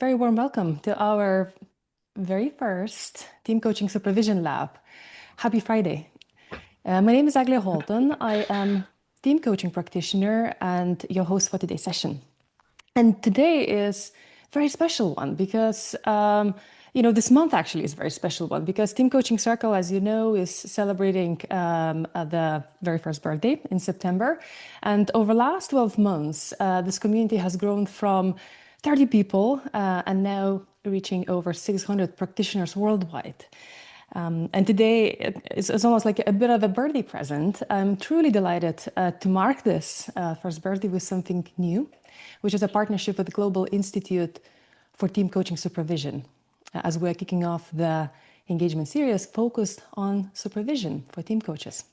very warm welcome to our very first Team Coaching Supervision Lab. Happy Friday. My name is Aglia Holton. I am Team Coaching practitioner and your host for today's session. And today is a very special one because, this month actually is a very special one because Team Coaching Circle, as you know, is celebrating the very first birthday in September. And over the last 12 months, this community has grown from 30 people and now reaching over 600 practitioners worldwide. And today it's almost like a bit of a birthday present. I'm truly delighted to mark this first birthday with something new, which is a partnership with the Global Institute for Team Coaching Supervision, as we're kicking off the engagement series focused on supervision for team coaches.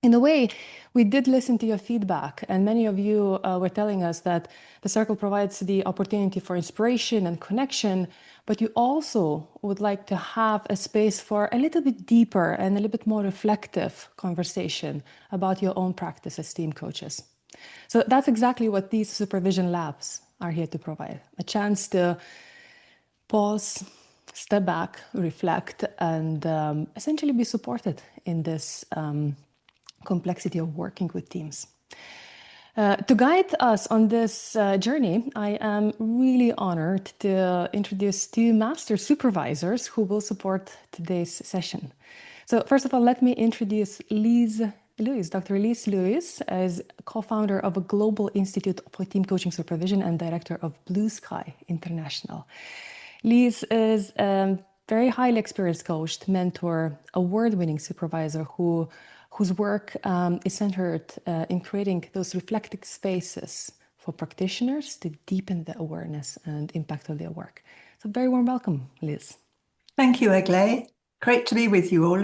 In a way, we did listen to your feedback, and many of you were telling us that the circle provides the opportunity for inspiration and connection, but you also would like to have a space for a little bit deeper and a little bit more reflective conversation about your own practice as team coaches. So that's exactly what these supervision labs are here to provide, a chance to pause, step back, reflect, and essentially be supported in this complexity of working with teams. To guide us on this journey, I am really honored to introduce two master supervisors who will support today's session. So first of all, let me introduce Lise Lewis. Dr. Lise Lewis is co-founder of a Global Institute for Team Coaching Supervision and director of Blue Sky International. Lise is a very highly experienced coach, mentor, award-winning supervisor whose work is centered in creating those reflective spaces for practitioners to deepen the awareness and impact of their work. So very warm welcome, Liz. Thank you, Egle. Great to be with you all.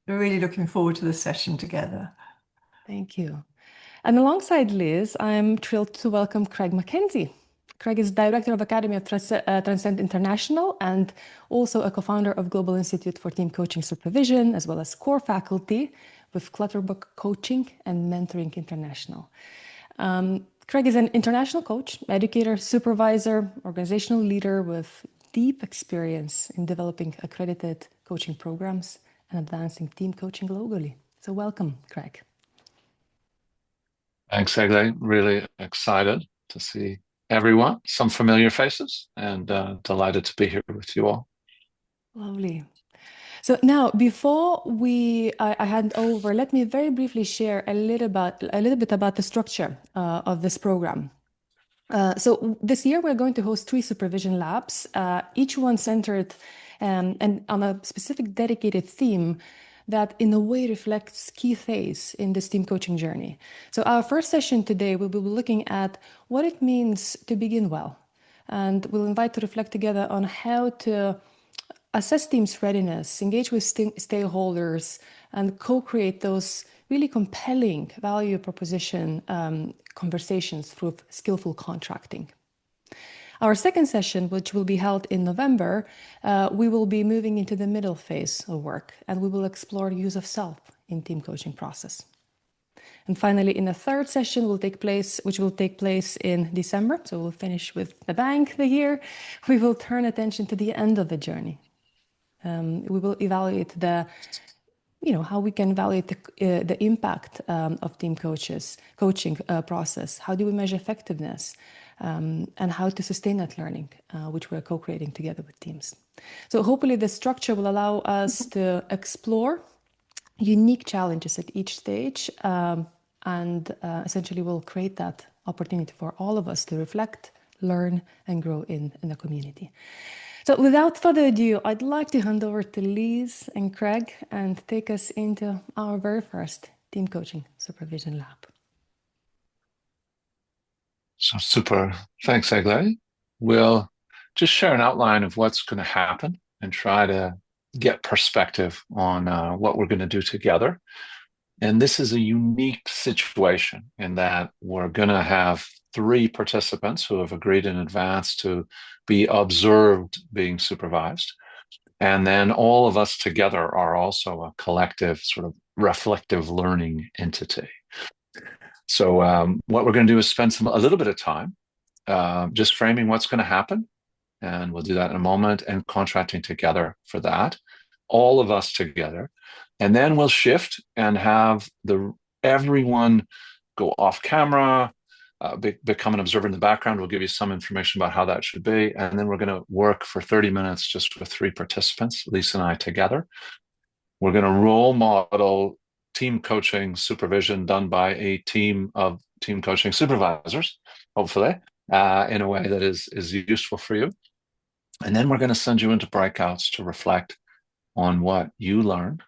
Really looking forward to the session together. Thank you. And alongside Liz, I'm thrilled to welcome Craig McKenzie. Craig is Director of Academy of Transcend International and also a co-founder of Global Institute for Team Coaching Supervision, as well as core faculty with Clutterbuck Coaching and Mentoring International. Craig is an international coach, educator, supervisor, organizational leader with deep experience in developing accredited coaching programs and advancing team coaching globally. So welcome, Craig. Thanks, Egle. Really excited to see everyone, some familiar faces, and delighted to be here with you all. Lovely. So now, before I hand over, let me very briefly share a little bit about the structure of this program. So this year we're going to host 3 supervision labs, each one centered and on a specific dedicated theme that in a way reflects key phase in this team coaching journey. So our first session today, we'll be looking at what it means to begin well. And we'll invite to reflect together on how to assess team's readiness, engage with stakeholders, and co-create those really compelling value proposition conversations through skillful contracting. Our second session, which will be held in November, we will be moving into the middle phase of work, and we will explore use of self in team coaching process. And finally, in the third session which will take place in December, so we'll finish with the bang the year, we will turn attention to the end of the journey. We will evaluate how we can evaluate the impact of team coaching process. How do we measure effectiveness? And how to sustain that learning, which we're co-creating together with teams. So hopefully the structure will allow us to explore unique challenges at each stage and essentially will create that opportunity for all of us to reflect, learn, and grow in the community. So without further ado, I'd like to hand over to Liz and Craig and take us into our very first Team Coaching Supervision Lab. So super. Thanks, Egle. We'll just share an outline of what's going to happen and try to get perspective on what we're going to do together. And this is a unique situation in that we're going to have 3 participants who have agreed in advance to be observed being supervised. And then all of us together are also a collective sort of reflective learning entity. So what we're going to do is spend a little bit of time just framing what's going to happen and we'll do that in a moment, and contracting together for that, all of us together. And then we'll shift and have everyone go off camera, become an observer in the background. We'll give you some information about how that should be. And then we're going to work for 30 minutes just with 3 participants, Lisa and I together. We're going to role model team coaching supervision done by a team of team coaching supervisors, hopefully, in a way that is useful for you. And then we're going to send you into breakouts to reflect on what you learned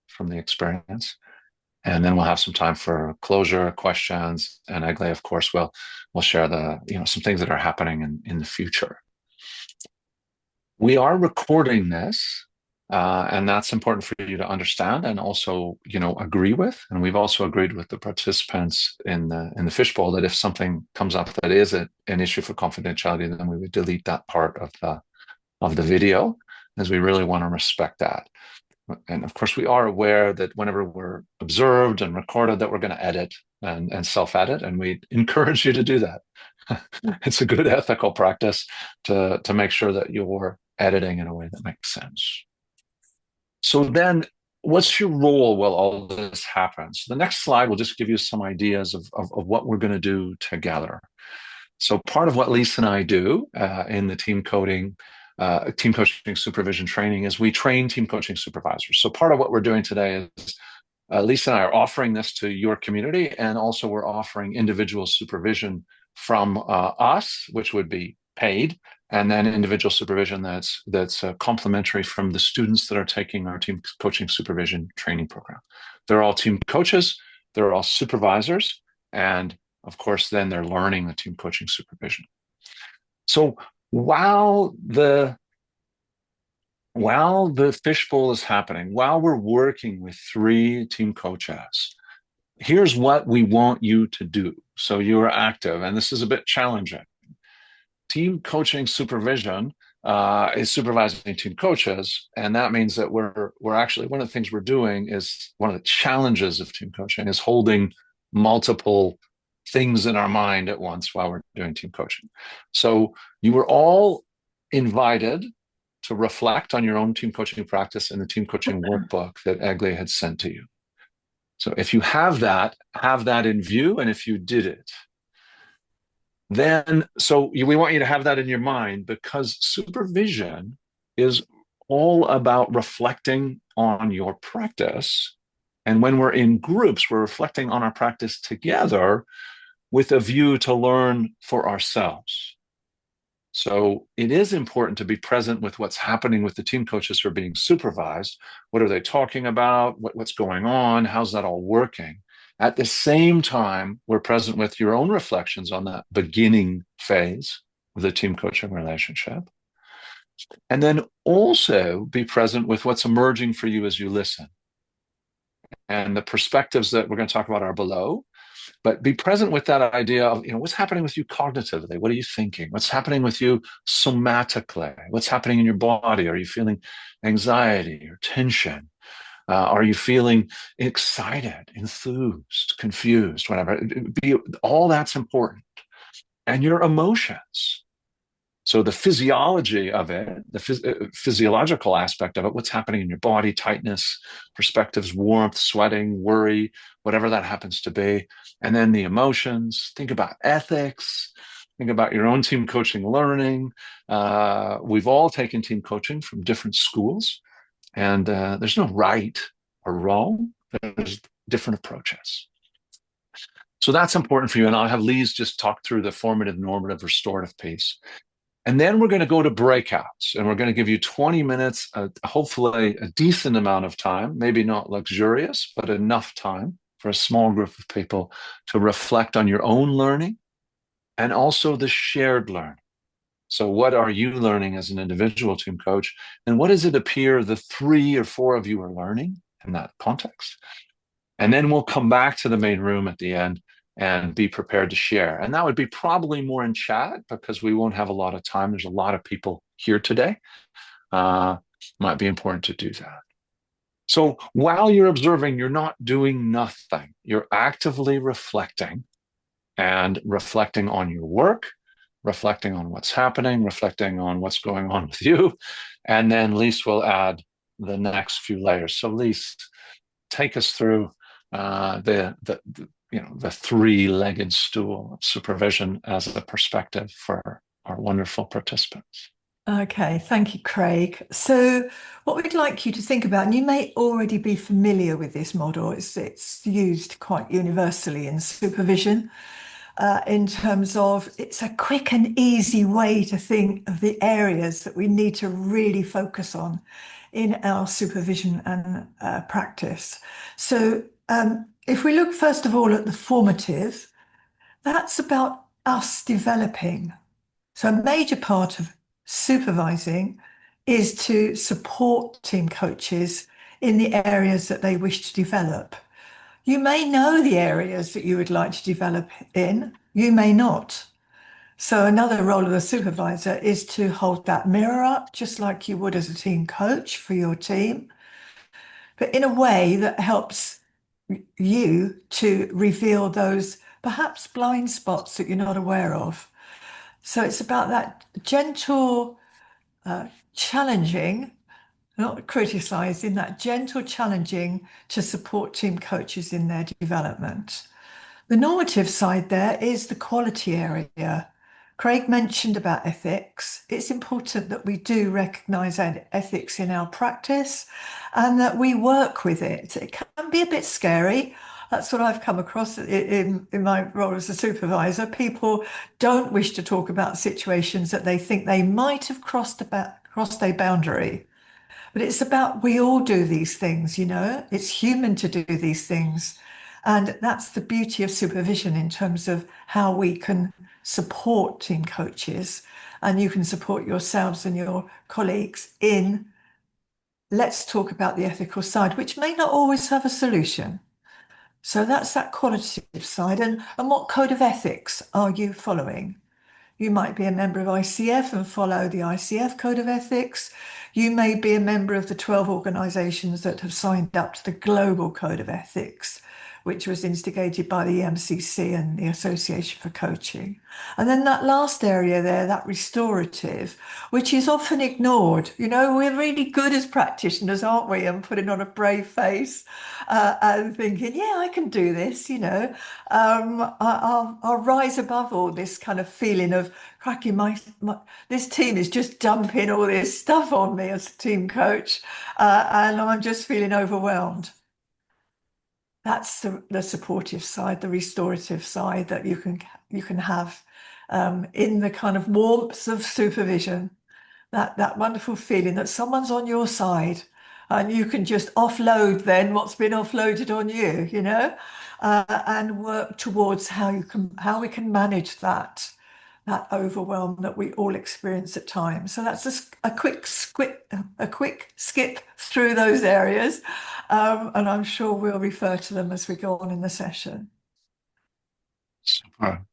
from the experience. And then we'll have some time for closure, questions, and Egle, of course, we'll share some things that are happening in the future. We are recording this, and that's important for you to understand and also, agree with. And we've also agreed with the participants in the fishbowl that if something comes up that is an issue for confidentiality, then we would delete that part of the video, as we really want to respect that. And of course, we are aware that whenever we're observed and recorded, that we're going to edit and self-edit, and we encourage you to do that. It's a good ethical practice to make sure that you're editing in a way that makes sense. So then, what's your role while all this happens? The next slide will just give you some ideas of what we're going to do together. So part of what Lisa and I do in the team coaching supervision training is we train team coaching supervisors. So part of what we're doing today is Lisa and I are offering this to your community, and also we're offering individual supervision from us, which would be paid, and then individual supervision that's complimentary from the students that are taking our team coaching supervision training program. They're all team coaches, they're all supervisors, and of course, then they're learning the team coaching supervision. So while the fishbowl is happening, while we're working with 3 team coaches, here's what we want you to do. So you're active, and this is a bit challenging. Team coaching supervision is supervising team coaches, and that means that we're actually, one of the things we're doing is, one of the challenges of team coaching is holding multiple things in our mind at once while we're doing team coaching. So you were all invited to reflect on your own team coaching practice in the team coaching workbook that Egle had sent to you. So if you have that in view, and if you did it, then we want you to have that in your mind, because supervision is all about reflecting on your practice. And when we're in groups, we're reflecting on our practice together with a view to learn for ourselves. So it is important to be present with what's happening with the team coaches who are being supervised. What are they talking about? What's going on? How's that all working? At the same time, we're present with your own reflections on that beginning phase of the team coaching relationship. And then also be present with what's emerging for you as you listen. And the perspectives that we're going to talk about are below. But be present with that idea of, what's happening with you cognitively? What are you thinking? What's happening with you somatically? What's happening in your body? Are you feeling anxiety or tension? Are you feeling excited, enthused, confused, whatever? All that's important. And your emotions. So the physiology of it, the physiological aspect of it, what's happening in your body, tightness, perspectives, warmth, sweating, worry, whatever that happens to be. And then the emotions, think about ethics, think about your own team coaching learning. We've all taken team coaching from different schools, and there's no right or wrong. There's different approaches. So that's important for you. And I'll have Lise just talk through the formative, normative, restorative piece. And then we're going to go to breakouts, and we're going to give you 20 minutes, hopefully a decent amount of time, maybe not luxurious, but enough time for a small group of people to reflect on your own learning and also the shared learning. So what are you learning as an individual team coach? And what does it appear the 3 or 4 of you are learning in that context? And then we'll come back to the main room at the end and be prepared to share. And that would be probably more in chat, because we won't have a lot of time. There's a lot of people here today. Might be important to do that. So while you're observing, you're not doing nothing. You're actively reflecting, and reflecting on your work, reflecting on what's happening, reflecting on what's going on with you, and then Lise will add the next few layers. So Lise, take us through the three-legged stool of supervision as a perspective for our wonderful participants. Okay, thank you, Craig. So what we'd like you to think about, and you may already be familiar with this model, it's used quite universally in supervision, in terms of it's a quick and easy way to think of the areas that we need to really focus on in our supervision and practice. So if we look first of all at the formative, that's about us developing. So a major part of supervising is to support team coaches in the areas that they wish to develop. You may know the areas that you would like to develop in, you may not. So another role of a supervisor is to hold that mirror up, just like you would as a team coach for your team, but in a way that helps you to reveal those perhaps blind spots that you're not aware of. So it's about that gentle challenging, not criticizing, that gentle challenging to support team coaches in their development. The normative side there is the quality area. Craig mentioned about ethics. It's important that we do recognize ethics in our practice and that we work with it. It can be a bit scary. That's what I've come across in my role as a supervisor. People don't wish to talk about situations that they think they might have crossed a boundary. But it's about we all do these things, you know, it's human to do these things. And that's the beauty of supervision in terms of how we can support team coaches and you can support yourselves and your colleagues in let's talk about the ethical side, which may not always have a solution. So that's that qualitative side. And what code of ethics are you following? You might be a member of ICF and follow the ICF Code of Ethics. You may be a member of the 12 organisations that have signed up to the Global Code of Ethics, which was instigated by the EMCC and the Association for Coaching. And then that last area there, that restorative, which is often ignored. You know, we're really good as practitioners, aren't we? And putting on a brave face and thinking, yeah, I can do this, you know. I'll rise above all this kind of feeling of, cracky, this team is just dumping all this stuff on me as a team coach, and I'm just feeling overwhelmed. That's the supportive side, the restorative side that you can have in the kind of warmth of supervision. That wonderful feeling that someone's on your side and you can just offload then what's been offloaded on you, you know, and work towards how we can manage that overwhelm that we all experience at times. So that's a quick skip through those areas, and I'm sure we'll refer to them as we go on in the session. Super.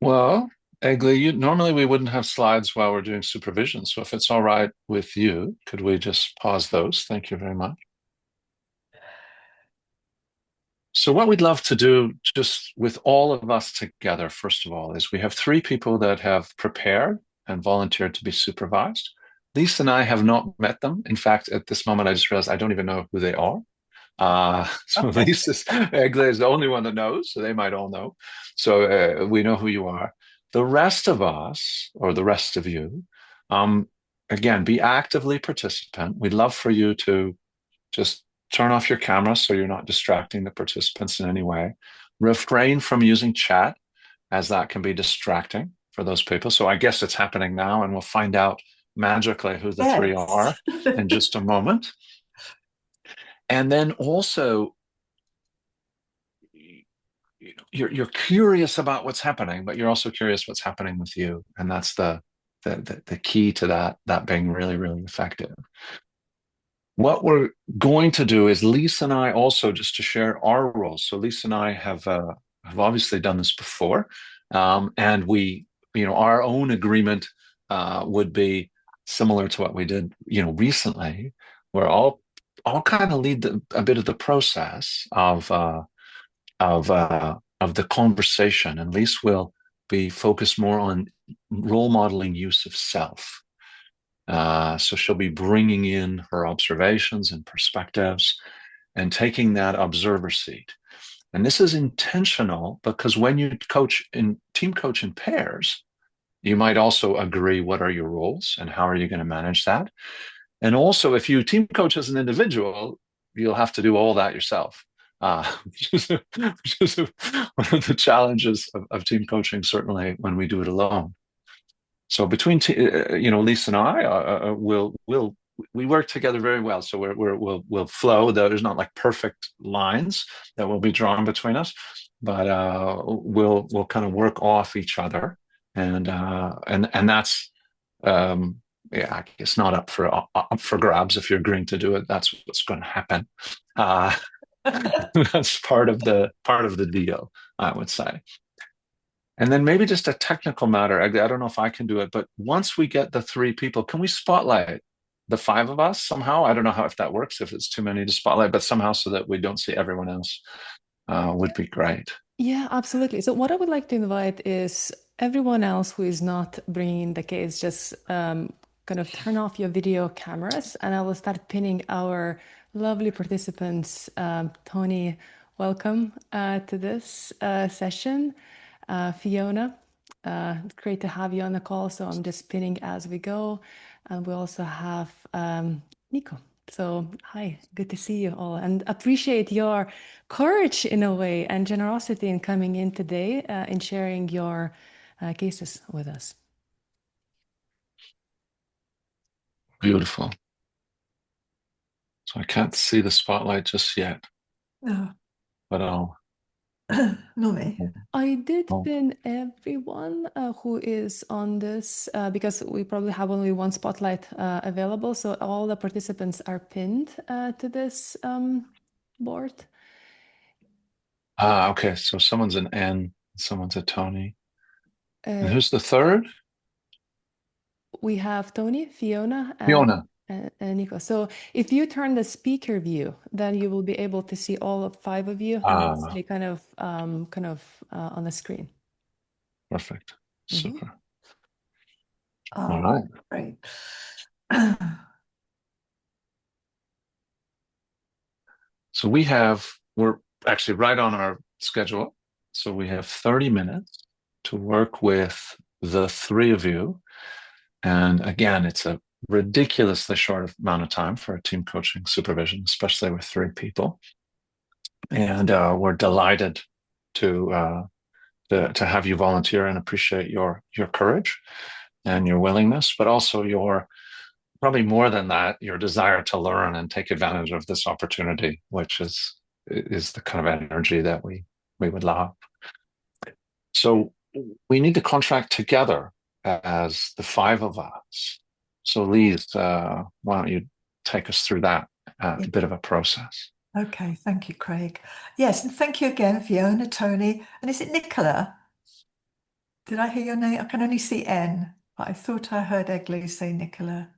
Well, Egli, normally we wouldn't have slides while we're doing supervision. So if it's all right with you, could we just pause those? Thank you very much. So what we'd love to do just with all of us together, first of all, is we have 3 people that have prepared and volunteered to be supervised. Lisa and I have not met them. In fact, at this moment, I just realized I don't even know who they are. So Okay. Egli is the only one that knows, so they might all know. So we know who you are. The rest of us, or the rest of you, again, be actively participant. We'd love for you to just turn off your camera so you're not distracting the participants in any way. Refrain from using chat, as that can be distracting for those people. So I guess it's happening now, and we'll find out magically who the 3 are in just a moment. And then also, you're curious about what's happening, but you're also curious what's happening with you. And that's the key to that being really, really effective. What we're going to do is Lisa and I also, just to share our roles. So Lisa and I have obviously done this before, and we, our own agreement would be similar to what we did, recently, where I'll kind of lead a bit of the process of the conversation, and Lisa will be focused more on role modeling use of self. So she'll be bringing in her observations and perspectives and taking that observer seat. And this is intentional because when you team coach in pairs, you might also agree what are your roles and how are you going to manage that. And also, if you team coach as an individual, you'll have to do all that yourself, which is one of the challenges of team coaching, certainly when we do it alone. So between Lisa and I, we work together very well. So we'll flow. There's not like perfect lines that will be drawn between us, but we'll kind of work off each other, and that's yeah, it's not up for grabs if you're agreeing to do it. That's what's going to happen. That's part of the deal, I would say. And then maybe just a technical matter. I don't know if I can do it, but once we get the 3 people, can we spotlight the 5 of us somehow? I don't know if that works, if it's too many to spotlight, but somehow so that we don't see everyone else would be great. Yeah, absolutely. So what I would like to invite is everyone else who is not bringing the case, just kind of turn off your video cameras, and I will start pinning our lovely participants. Tony, welcome to this session. Fiona, it's great to have you on the call. So I'm just pinning as we go. And we also have Nico. So hi, good to see you all, and appreciate your courage in a way and generosity in coming in today and sharing your cases with us. Beautiful. So I can't see the spotlight just yet. No. But I'll... No me. I did pin everyone who is on this because we probably have only one spotlight available. So all the participants are pinned to this board. Okay, so someone's an N, someone's a Tony. And who's the third? We have Tony, Fiona, Fiona. And Nico. So if you turn the speaker view, then you will be able to see all 5 of you nicely kind of on the screen. Perfect. Super. All right. Great. So we're actually right on our schedule. So we have 30 minutes to work with the 3 of you. And again, it's a ridiculously short amount of time for a team coaching supervision, especially with 3 people. And we're delighted to have you volunteer and appreciate your courage and your willingness, but also your, probably more than that, your desire to learn and take advantage of this opportunity, which is the kind of energy that we would love. So we need to contract together as the 5 of us. So Lise, why don't you take us through that bit of a process? Okay, thank you, Craig. Yes, and thank you again, Fiona, Tony, and is it Nicola? Did I hear your name? I can only see N, but I thought I heard Egley say Nicola.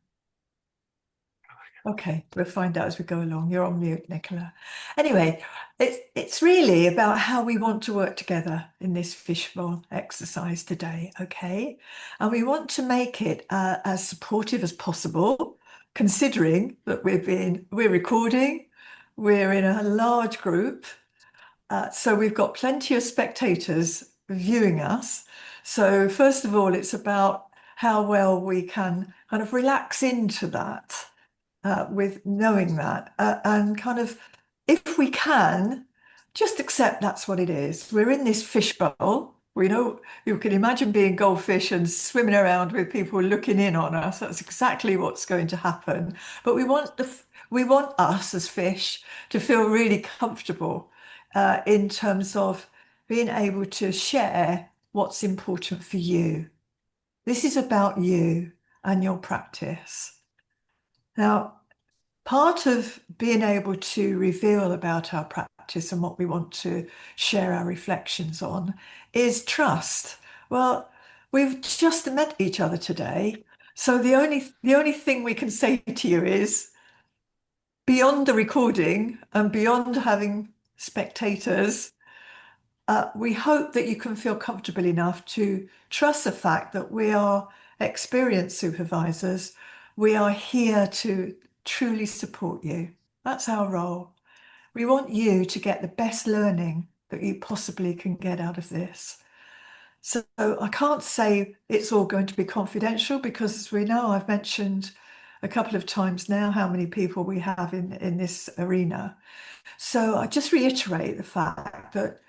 Okay, we'll find out as we go along. You're on mute, Nicola. Anyway, it's really about how we want to work together in this fishbowl exercise today, okay? And we want to make it as supportive as possible, considering that we're recording, we're in a large group, so we've got plenty of spectators viewing us. So first of all, it's about how well we can kind of relax into that. With knowing that and kind of, if we can, just accept that's what it is. We're in this fishbowl. We know you can imagine being goldfish and swimming around with people looking in on us. That's exactly what's going to happen. But we want us as fish to feel really comfortable in terms of being able to share what's important for you. This is about you and your practice. Now, part of being able to reveal about our practice and what we want to share our reflections on is trust. Well, we've just met each other today, so the only thing we can say to you is, beyond the recording and beyond having spectators, we hope that you can feel comfortable enough to trust the fact that we are experienced supervisors. We are here to truly support you. That's our role. We want you to get the best learning that you possibly can get out of this. So I can't say it's all going to be confidential because, as we know, I've mentioned a couple of times now how many people we have in this arena. So I just reiterate the fact that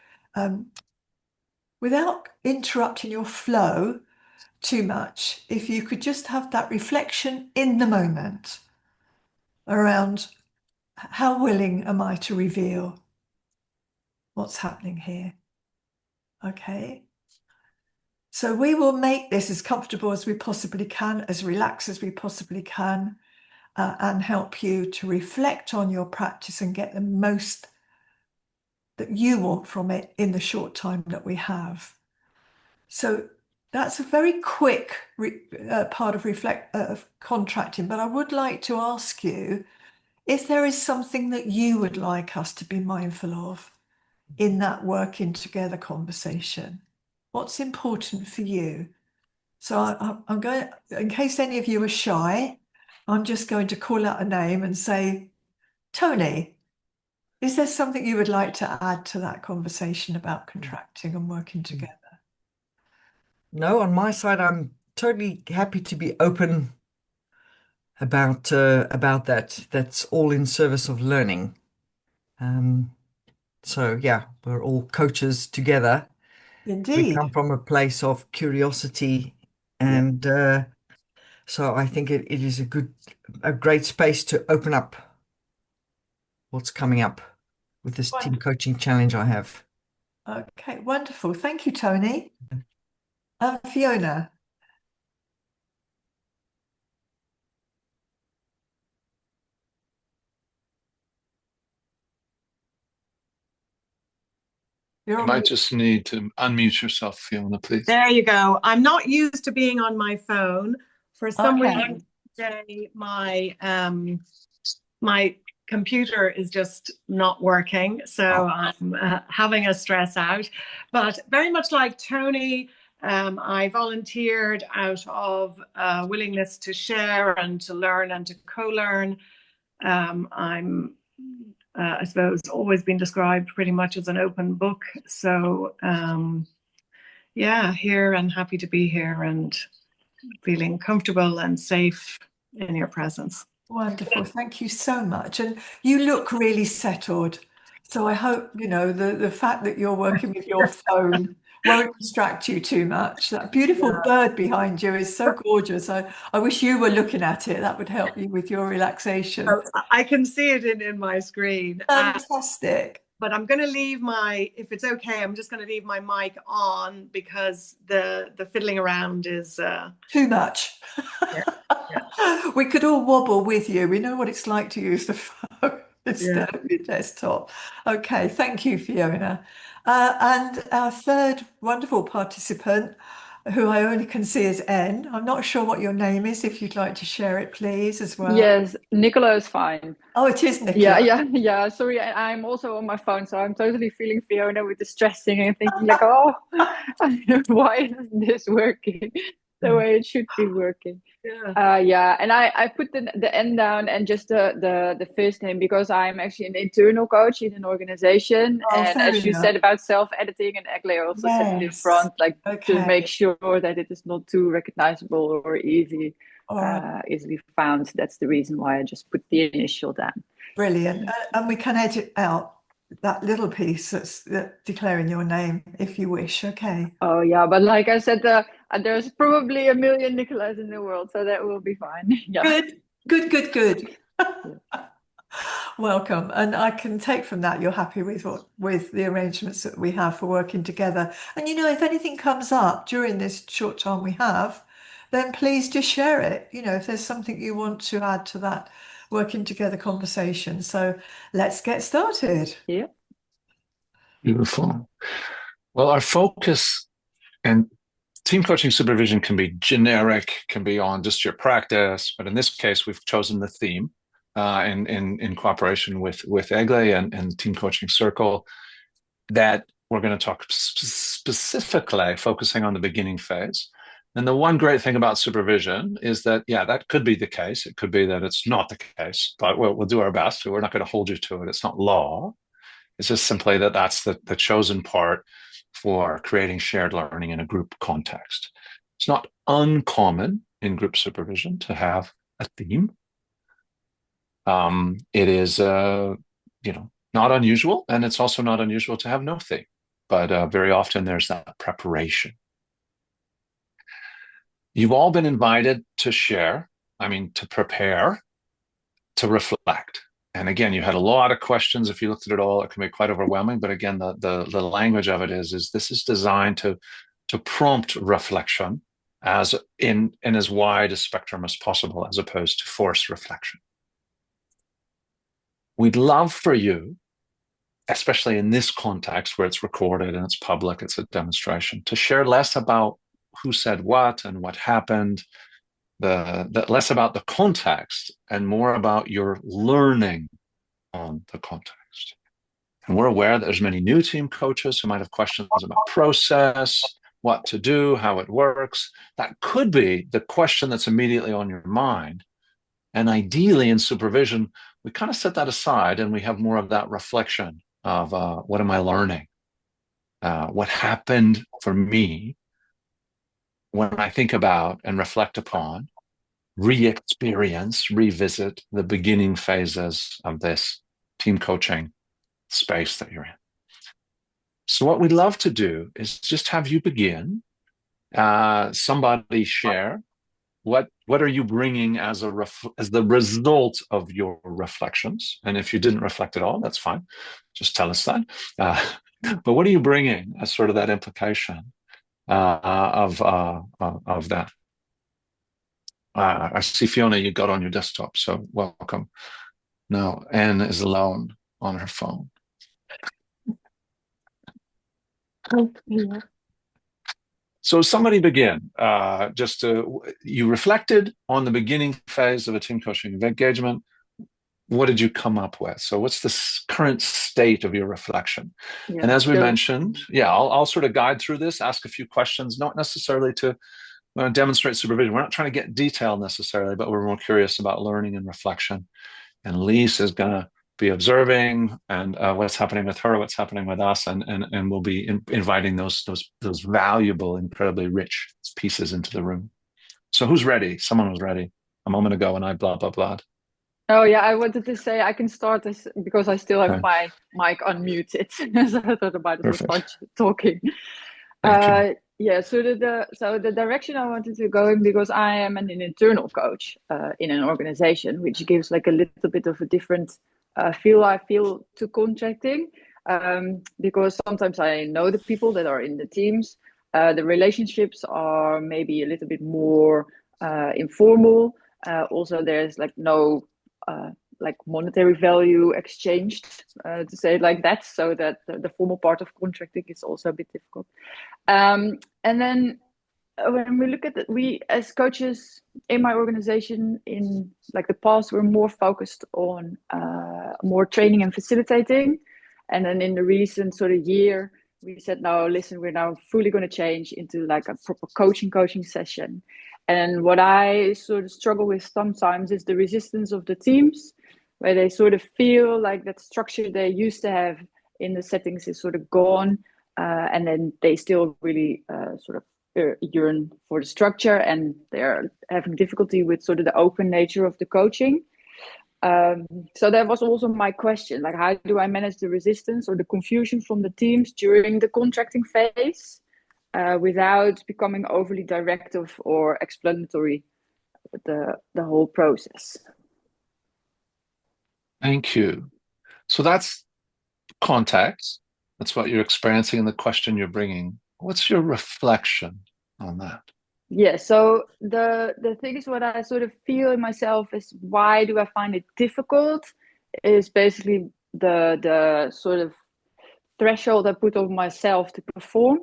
without interrupting your flow too much, if you could just have that reflection in the moment around how willing am I to reveal what's happening here? Okay. So we will make this as comfortable as we possibly can, as relaxed as we possibly can, and help you to reflect on your practice and get the most that you want from it in the short time that we have. So that's a very quick part of contracting, but I would like to ask you if there is something that you would like us to be mindful of in that working together conversation. What's important for you? So I'm going, in case any of you are shy, I'm just going to call out a name and say, Tony, is there something you would like to add to that conversation about contracting and working together? No, on my side, I'm totally happy to be open about that. That's all in service of learning. So yeah, we're all coaches together. We Indeed. come from a place of curiosity, Yeah. and so I think it is a great space to open up what's coming up with this team coaching challenge I have. Okay, wonderful. Thank you, Tony. Fiona. You're You on might mute. just need to unmute yourself, Fiona, please. There you go. I'm not used to being on my phone. For some Okay. reason today, my computer is just not working, so I'm having a stress out. But very much like Tony, I volunteered out of willingness to share and to learn and to co-learn. I'm I suppose always been described pretty much as an open book. So yeah, here and happy to be here and feeling comfortable and safe in your presence. Wonderful. Thank you so much. And you look really settled. So I hope, the fact that you're working with your phone won't distract you too much. That beautiful bird behind you is so gorgeous. I wish you were looking at it. That would help you with your relaxation. Oh, I can see it in my screen. Fantastic. But I'm going to leave if it's okay, I'm just going to leave my mic on because the fiddling around is too much. Yeah. We could all wobble with you. We know what it's like to use the phone instead of your desktop. Okay, thank you, Fiona. And our third wonderful participant, who I only can see as N. I'm not sure what your name is. If you'd like to share it, please, as well. Yes, Nicola is fine. Oh, it is Nicola. Yeah. Sorry, I'm also on my phone, so I'm totally feeling Fiona with the stressing and thinking like, oh, why isn't this working the way it should be working? And I put the N down and just the first name because I'm actually an internal coach in an organization. And as you said about self-editing, and Egle also said it in front, like to make sure that it is not too recognizable or easily found. That's the reason why I just put the initial down. Brilliant. And we can edit out that little piece that's declaring your name if you wish. Okay. Oh yeah, but like I said, there's probably a million Nicolas in the world, so that will be fine. Yeah. Good. Welcome. And I can take from that you're happy with the arrangements that we have for working together. And if anything comes up during this short time we have, then please just share it. If there's something you want to add to that working together conversation. So let's get started. Yeah. Beautiful. Well, our focus and team coaching supervision can be generic, can be on just your practice, but in this case, we've chosen the theme in cooperation with Egle and Team Coaching Circle that we're going to talk specifically focusing on the beginning phase. And the one great thing about supervision is that, yeah, that could be the case. It could be that it's not the case, but we'll do our best. We're not going to hold you to it. It's not law. It's just simply that that's the chosen part for creating shared learning in a group context. It's not uncommon in group supervision to have a theme. It is, not unusual, and it's also not unusual to have no theme. But very often there's that preparation. You've all been invited to share, to prepare, to reflect. And again, you had a lot of questions. If you looked at it all, it can be quite overwhelming. But again, the language of it is this is designed to prompt reflection as in as wide a spectrum as possible, as opposed to forced reflection. We'd love for you, especially in this context where it's recorded and it's public, it's a demonstration, to share less about who said what and what happened, less about the context and more about your learning on the context. And we're aware that there's many new team coaches who might have questions about process, what to do, how it works. That could be the question that's immediately on your mind. And ideally in supervision, we kind of set that aside and we have more of that reflection of what am I learning? What happened for me when I think about and reflect upon, re-experience, revisit the beginning phases of this team coaching space that you're in. So what we'd love to do is just have you begin, somebody share, what are you bringing as the result of your reflections? And if you didn't reflect at all, that's fine. Just tell us that. But what are you bringing as sort of that implication of that? I see, Fiona, you got on your desktop, so welcome. No, Anne is alone on her phone. Yeah. So somebody begin. You reflected on the beginning phase of a team coaching engagement. What did you come up with? So what's the current state of your reflection? Yeah. And as we mentioned, I'll sort of guide through this, ask a few questions, not necessarily to demonstrate supervision. We're not trying to get detail necessarily, but we're more curious about learning and reflection. And Lise is going to be observing and what's happening with her, what's happening with us, and we'll be inviting those valuable, incredibly rich pieces into the room. So who's ready? Someone was ready a moment ago, and I blah blah blah. Oh yeah, I wanted to say I can start this because I still have my mic unmuted, so I thought I might as well start talking. Yeah, so the direction I wanted to go in, because I am an internal coach in an organization, which gives like a little bit of a different feel to contracting, because sometimes I know the people that are in the teams. The relationships are maybe a little bit more informal. Also, there's like no like monetary value exchanged, to say it like that, so that the formal part of contracting is also a bit difficult. And then when we look at it, we as coaches in my organization in like the past, we're more focused on more training and facilitating. And then in the recent sort of year, we said, no, listen, we're now fully going to change into like a proper coaching session. And what I sort of struggle with sometimes is the resistance of the teams, where they sort of feel like that structure they used to have in the settings is sort of gone. And then they still really sort of yearn for the structure, and they're having difficulty with sort of the open nature of the coaching. So that was also my question, like how do I manage the resistance or the confusion from the teams during the contracting phase without becoming overly directive or explanatory with the whole process? Thank you. So that's context. That's what you're experiencing and the question you're bringing. What's your reflection on that? Yeah, so the thing is, what I sort of feel in myself is, why do I find it difficult, is basically the sort of threshold I put on myself to perform.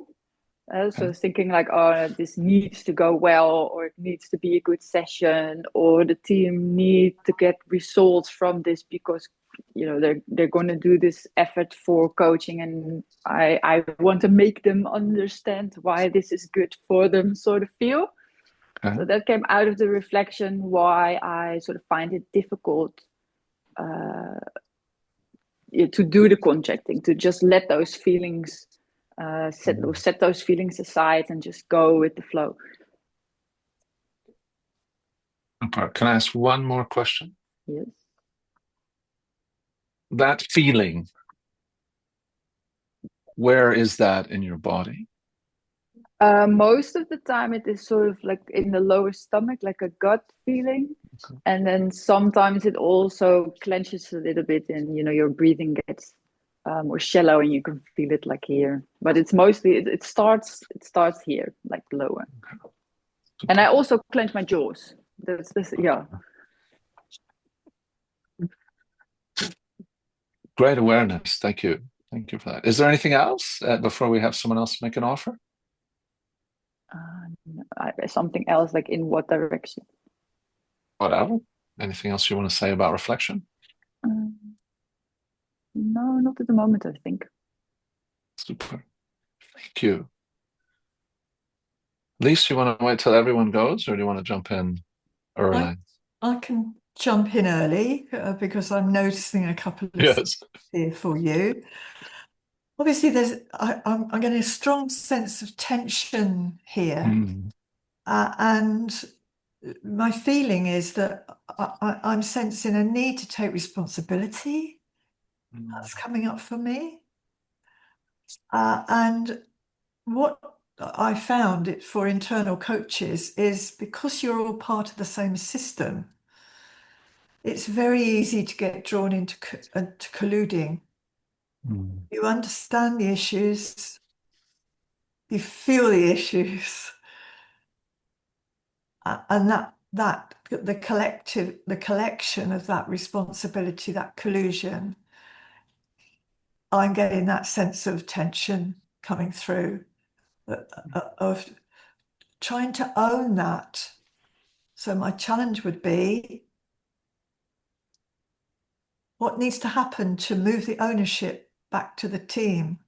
So thinking like, oh, this needs to go well, or it needs to be a good session, or the team need to get results from this because they're going to do this effort for coaching, and I want to make them understand why this is good for them, sort of feel. Okay. So that came out of the reflection why I sort of find it difficult to do the contracting, to just let those feelings set those feelings aside and just go with the flow. Can I ask one more question? Yes. That feeling, where is that in your body? Most of the time it is sort of like in the lower stomach, like a gut feeling. Okay. And then sometimes it also clenches a little bit, and your breathing gets more shallow, and you can feel it like here. But it's mostly it starts here, like lower. Okay. And I also clench my jaws. That's this, yeah. Great awareness. Thank you. Thank you for that. Is there anything else before we have someone else make an offer? Something else, like in what direction? Whatever. Anything else you want to say about reflection? No, not at the moment, I think. Super. Thank you. Lisa, you want to wait till everyone goes, or do you want to jump in early? I can jump in early because I'm noticing a couple of Yes. here for you. Obviously, I'm getting a strong sense of tension here. And my feeling is that I'm sensing a need to take responsibility. That's coming up for me. And what I found it for internal coaches is because you're all part of the same system, it's very easy to get drawn into colluding. You understand the issues, you feel the issues, and that the collection of that responsibility, that collusion, I'm getting that sense of tension coming through, of trying to own that. So my challenge would be, what needs to happen to move the ownership back to the team?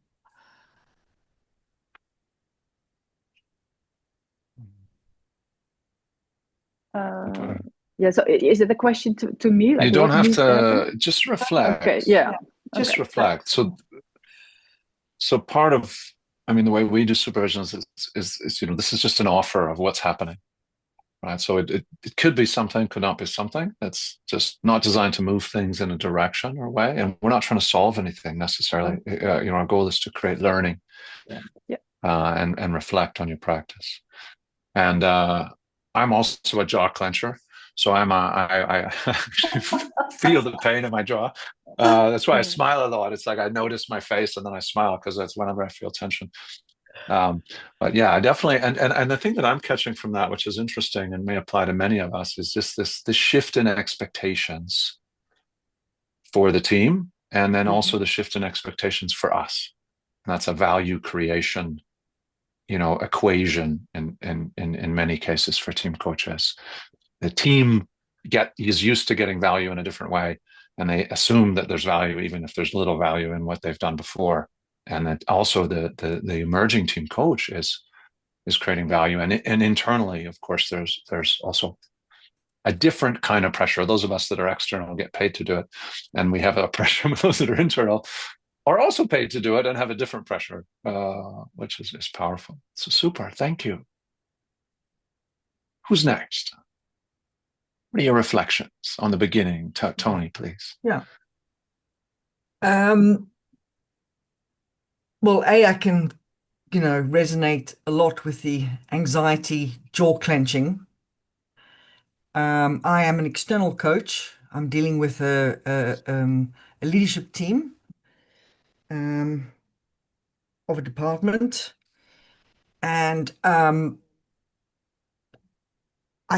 Yeah, so is it a question to me? Like, you don't what have needs to happen? just reflect. Okay, yeah. Just Okay. reflect. So part of, the way we do supervision is this is just an offer of what's happening, right? So it could be something, could not be something. That's just not designed to move things in a direction or way. And we're not trying to solve anything necessarily. Our goal is to create learning, and reflect on your practice. And I'm also a jaw clencher. So I feel the pain in my jaw. That's why I smile a lot. It's like I notice my face and then I smile, because that's whenever I feel tension. But yeah, I definitely, and the thing that I'm catching from that, which is interesting and may apply to many of us, is just this shift in expectations for the team, and then also the shift in expectations for us. And that's a value creation equation in many cases for team coaches. The team is used to getting value in a different way, and they assume that there's value even if there's little value in what they've done before. And that also the emerging team coach is creating value, and internally, of course, there's also a different kind of pressure. Those of us that are external get paid to do it, and we have a pressure with those that are internal are also paid to do it and have a different pressure, which is powerful. So super, thank you. Who's next? What are your reflections on the beginning? Tony, please. Yeah. Well, I can, resonate a lot with the anxiety, jaw clenching. I am an external coach. I'm dealing with a leadership team of a department, and I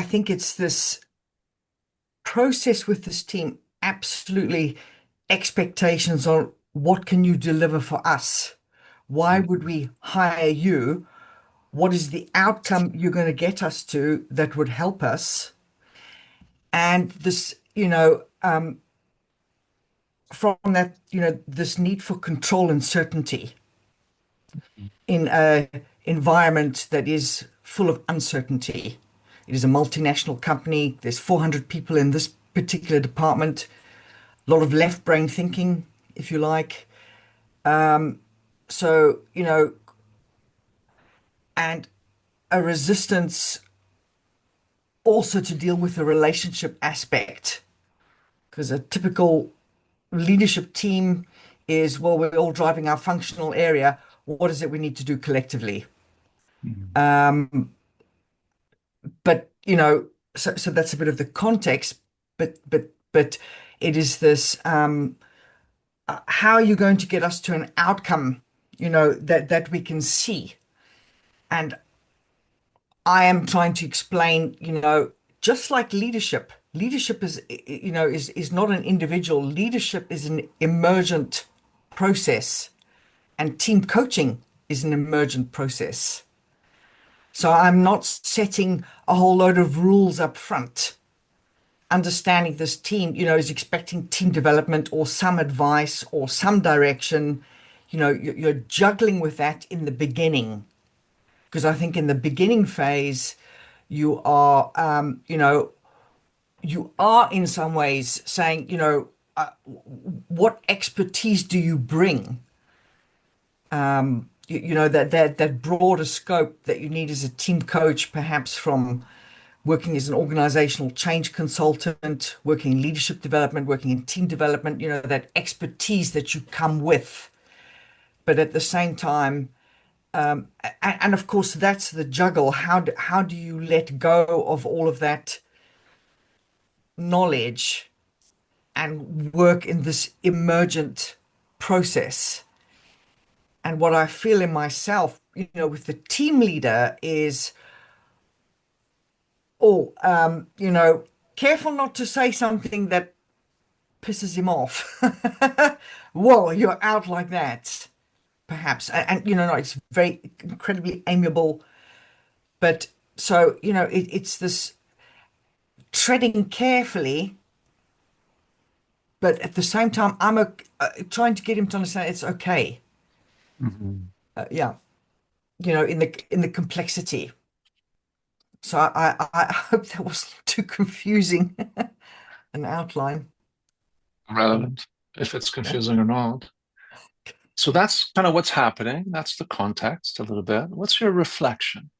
think it's this process with this team. Absolutely, expectations on what can you deliver for us? Why would we hire you? What is the outcome you're going to get us to that would help us? And this, from that, this need for control and certainty in a environment that is full of uncertainty. It is a multinational company. There's 400 people in this particular department. A lot of left brain thinking, if you like. So, and a resistance also to deal with the relationship aspect, because a typical leadership team is, well, we're all driving our functional area. What is it we need to do collectively? But so that's a bit of the context. But it is this: how are you going to get us to an outcome? That we can see. And I am trying to explain, just like leadership is not an individual. Leadership is an emergent process, and team coaching is an emergent process. So I'm not setting a whole load of rules up front. Understanding this team, is expecting team development or some advice or some direction. You're juggling with that in the beginning, because I think in the beginning phase, you are, you are in some ways saying, what expertise do you bring? That broader scope that you need as a team coach, perhaps from working as an organizational change consultant, working in leadership development, working in team development, that expertise that you come with. But at the same time, and of course, that's the juggle. How do you let go of all of that knowledge and work in this emergent process? And what I feel in myself, with the team leader is, careful not to say something that pisses him off. Whoa, you're out like that, perhaps. And no, it's very incredibly amiable. But so, it's this treading carefully, but at the same time, I'm trying to get him to understand it's okay. Yeah, in the complexity. So I hope that wasn't too confusing an outline. Relevant, if it's confusing or not. So that's kind of what's happening. That's the context a little bit. What's your reflection?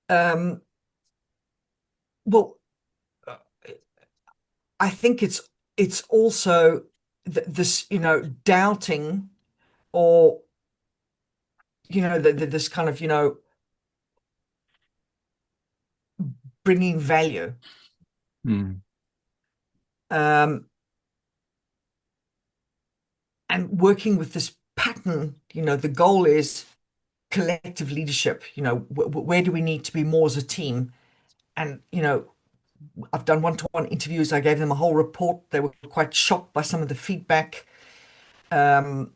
Well, I think it's also this, doubting, or this kind of, bringing value. And working with this pattern, the goal is collective leadership. Where do we need to be more as a team? And I've done one-to-one interviews. I gave them a whole report. They were quite shocked by some of the feedback. I'm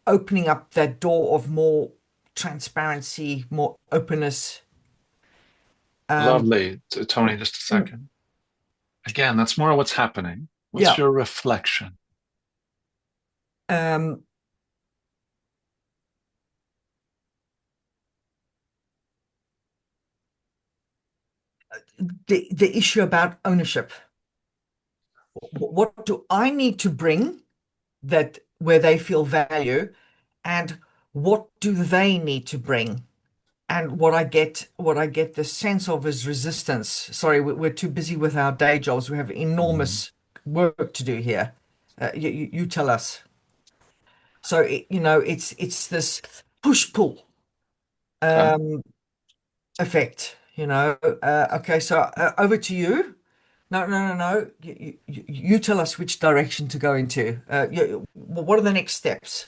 opening up that door of more transparency, more openness. Lovely. Tony, just a second. Again, that's more what's happening. What's your reflection? The issue about ownership. What do I need to bring that where they feel value, and what do they need to bring? And what I get the sense of is resistance. Sorry, we're too busy with our day jobs. We have enormous work to do here. You tell us. So it's this push-pull effect. Okay, so over to you. No. You tell us which direction to go into. What are the next steps?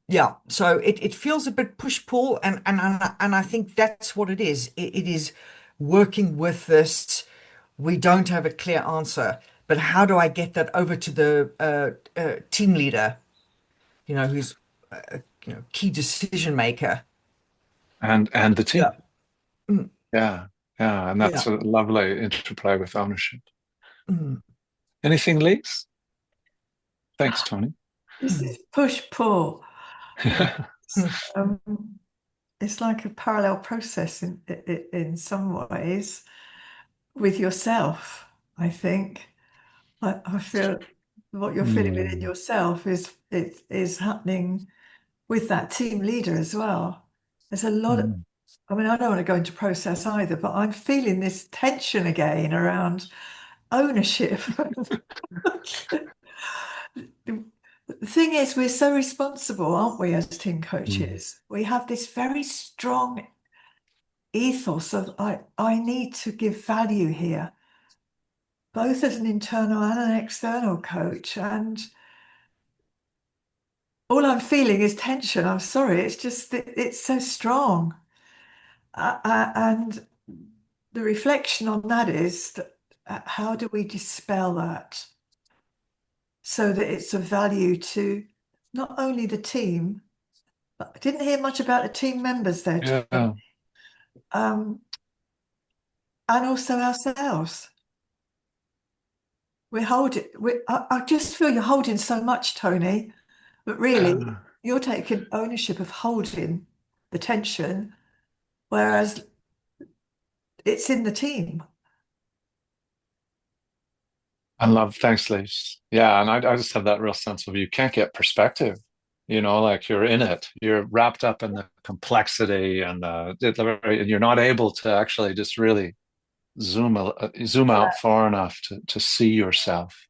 Yeah, so it feels a bit push-pull, and I think that's what it is. It is working with this. We don't have a clear answer, but how do I get that over to the team leader, who's key decision maker, and the team. Yeah. Yeah, and that's a lovely interplay with ownership. Anything, Lise? Thanks, Tony. This is push-pull. It's like a parallel process in some ways with yourself, I think. I feel what you're feeling within yourself is happening with that team leader as well. There's a lot of, I mean, I don't want to go into process either, but I'm feeling this tension again around ownership. The thing is, we're so responsible, aren't we, as team coaches? We have this very strong ethos of I need to give value here, both as an internal and an external coach. And all I'm feeling is tension. I'm sorry, it's just it's so strong. And the reflection on that is that, how do we dispel that so that it's of value to not only the team, but I didn't hear much about the team members there, Yeah. and also ourselves. I just feel you're holding so much, Tony, but really you're taking ownership of holding the tension, whereas it's in the team. Thanks, Lise. Yeah, and I just have that real sense of you can't get perspective. Like you're in it. You're wrapped up in the complexity and you're not able to actually just really zoom out far enough to see yourself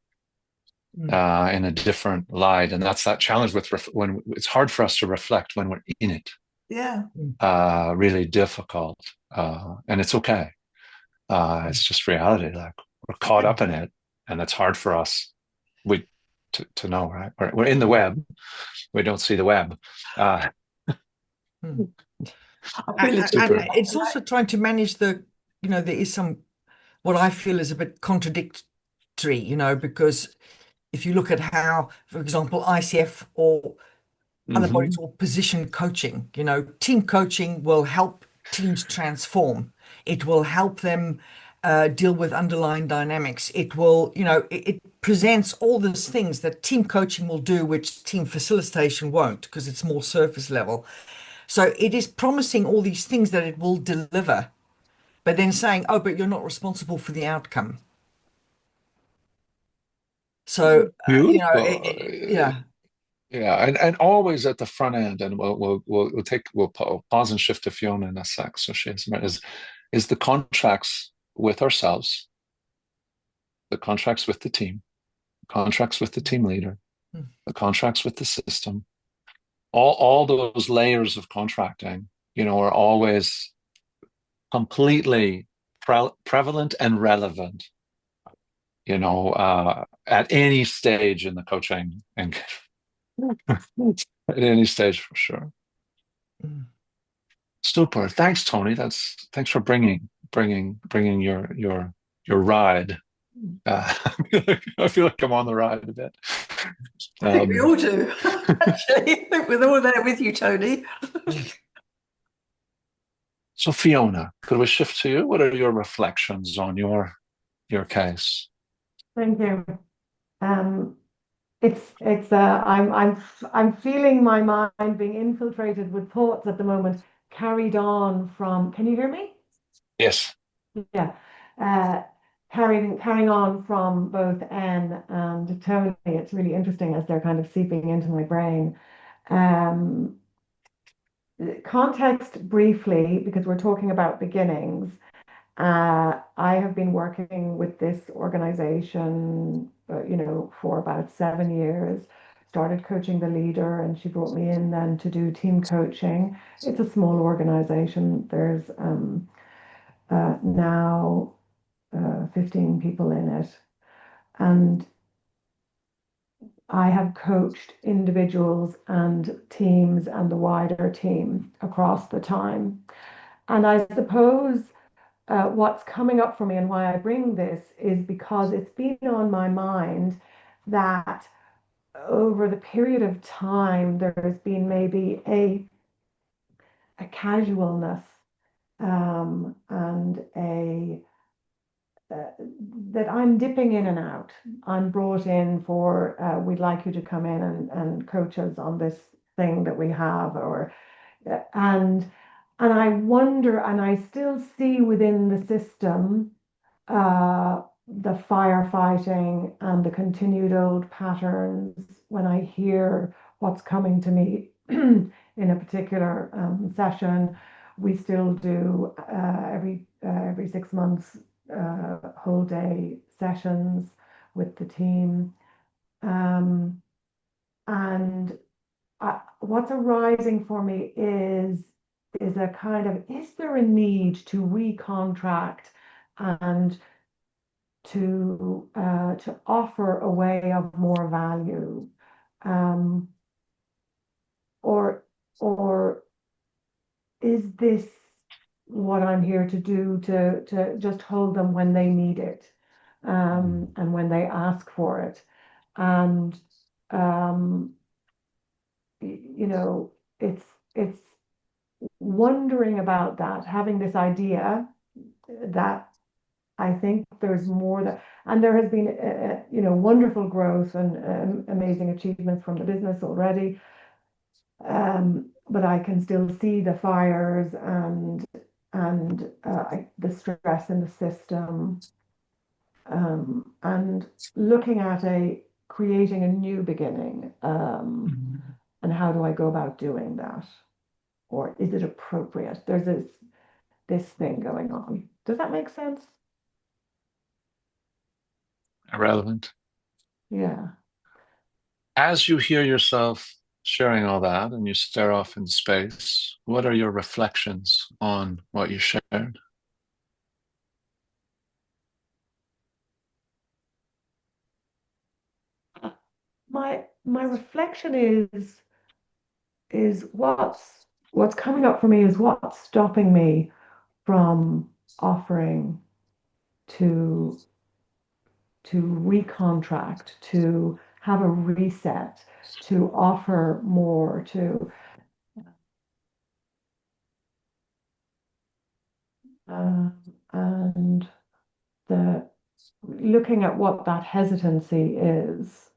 in a different light. And that's that challenge with when it's hard for us to reflect when we're in it. Yeah. Really difficult. And it's okay. It's just reality. Like we're caught up in it, and it's hard for us to know, right? We're in the web. We don't see the web. And it's also trying to manage there is some, what I feel is a bit contradictory, because if you look at how, for example, ICF or other bodies or position coaching, team coaching will help teams transform. It will help them deal with underlying dynamics. It will, it presents all these things that team coaching will do, which team facilitation won't, because it's more surface level. So it is promising all these things that it will deliver, but then saying, oh, but you're not responsible for the outcome. So, yeah. Yeah, and always at the front end, and we'll pause and shift to Fiona in a sec. So is the contracts with ourselves, the contracts with the team, contracts with the team leader, the contracts with the system, all those layers of contracting, are always completely prevalent and relevant, at any stage in the coaching and at any stage for sure. Super. Thanks, Tony. Thanks for bringing your ride. I feel like I'm on the ride a bit. I think we all do. Actually, we're all there with you, Tony. So, Fiona, could we shift to you? What are your reflections on your case? Thank you. I'm feeling my mind being infiltrated with thoughts at the moment, carried on from. Can you hear me? Yes. Yeah. Carrying on from both Anne and Tony. It's really interesting as they're kind of seeping into my brain. Context briefly, because we're talking about beginnings. I have been working with this organization, for about 7 years. Started coaching the leader, and she brought me in then to do team coaching. It's a small organization. There's now 15 people in it, and I have coached individuals and teams and the wider team across the time. And I suppose what's coming up for me and why I bring this is because it's been on my mind that over the period of time, there's been maybe a casualness and that I'm dipping in and out. I'm brought in for, we'd like you to come in and coach us on this thing that we have, or and I wonder, and I still see within the system the firefighting and the continued old patterns when I hear what's coming to me in a particular session. We still do every 6 months whole day sessions with the team. And what's arising for me is a kind of, is there a need to recontract and to offer a way of more value, or is this what I'm here to do, to just hold them when they need it, and when they ask for it, and you know, it's wondering about that, having this idea that I think there's more that, and there has been, you know, wonderful growth and amazing achievements from the business already. But I can still see the fires and the stress in the system, and looking at creating a new beginning, and how do I go about doing that, or is it appropriate? There's this thing going on. Does that make sense? Irrelevant. Yeah. As you hear yourself sharing all that and you stare off in space, what are your reflections on what you shared? My reflection is what's coming up for me is what's stopping me from offering to recontract, to have a reset, to offer more, and the looking at what that hesitancy is.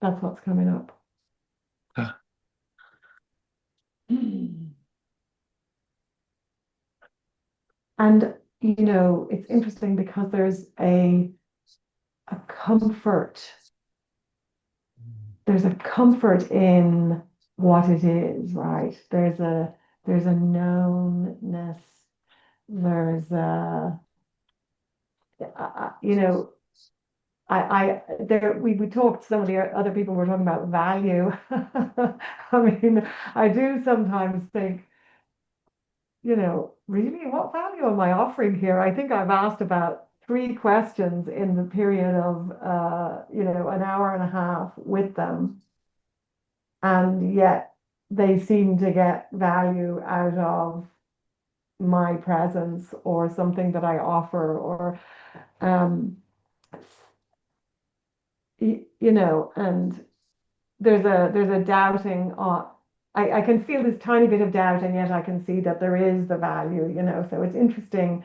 That's what's coming up. And you know, it's interesting because there's a comfort. There's a comfort in what it is, right? There's a knownness. There's a you know, we talked, some of the other people were talking about value. I mean, I do sometimes think, you know, really, what value am I offering here? I think I've asked about 3 questions in the period of, you know, an hour and a half with them. And yet they seem to get value out of my presence or something that I offer, or, you know, and there's a doubting. I can feel this tiny bit of doubt, and yet I can see that there is the value, you know. So it's interesting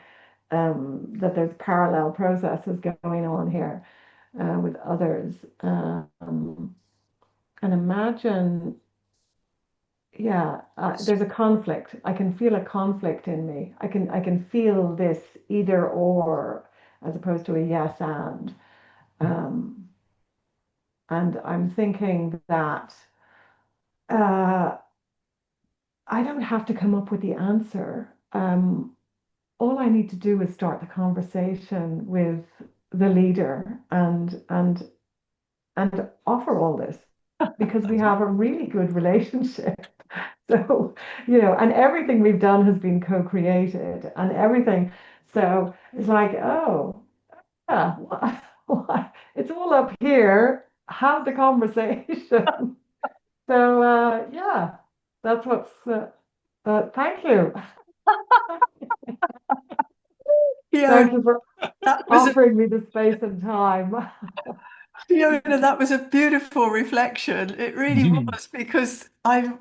that there's parallel processes going on here with others, and imagine, yeah, there's a conflict. I can feel a conflict in me. I can feel this either or, as opposed to a yes and. And I'm thinking that I don't have to come up with the answer. All I need to do is start the conversation with the leader and offer all this, because we have a really good relationship. So, you know, and everything we've done has been co-created and everything. So it's like, oh, yeah, it's all up here. Have the conversation. So, yeah, that's what's, thank you. Thank you for offering me the space and time. Fiona, that was a beautiful reflection. It really was, because I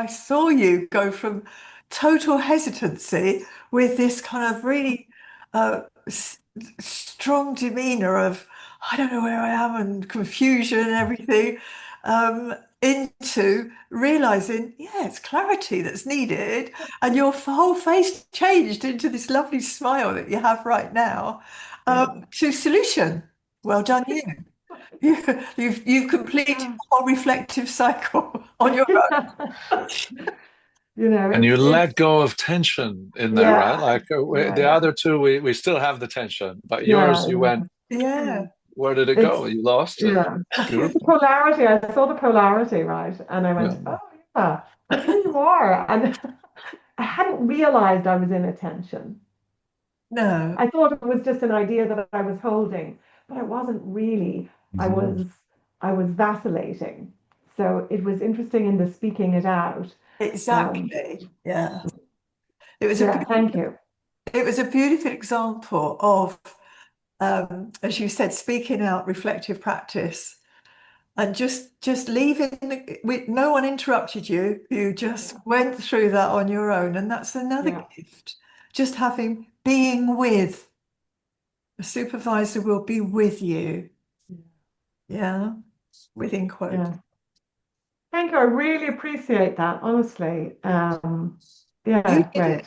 saw you go from total hesitancy with this kind of really strong demeanor of, I don't know where I am, and confusion and everything, into realizing, yeah, it's clarity that's needed. And your whole face changed into this lovely smile that you have right now, to solution. Well done, you. You've completed the whole reflective cycle on your own. You know, And you let go of tension in there, right? Like the other two, we still have the tension, but yours, you went, yeah. Where did it go? You lost it. Yeah. Beautiful. The polarity, I saw the polarity, right? And I went, oh, yeah, and here you are. And I hadn't realized I was in a tension. No. I thought it was just an idea that I was holding, but I wasn't really. I was vacillating. So it was interesting in the speaking it out. Exactly. Yeah. It was Thank you. It was a beautiful example of, as you said, speaking out, reflective practice, and just leaving. No one interrupted you. You just went through that on your own, and that's another gift. Just being with a supervisor will be with you. Yeah, within quotes. Yeah. Thank you. I really appreciate that, honestly. Great.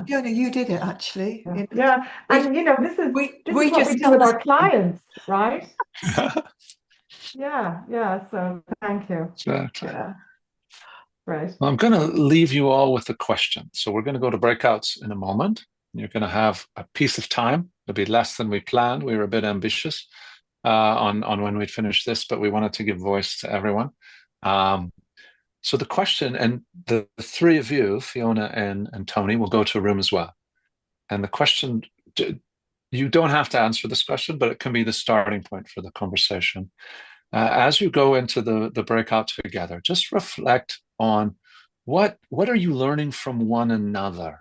Fiona, you did it actually. Yeah. And this is what we do with our clients, right? Yeah. So thank you. Exactly. Yeah. Right. Well, I'm going to leave you all with a question. So we're going to go to breakouts in a moment. You're going to have a piece of time. It'll be less than we planned. We were a bit ambitious on when we'd finish this, but we wanted to give voice to everyone. So the question, and the three of you, Fiona and Tony, will go to a room as well. And the question, you don't have to answer this question, but it can be the starting point for the conversation. As you go into the breakout together, just reflect on what are you learning from one another?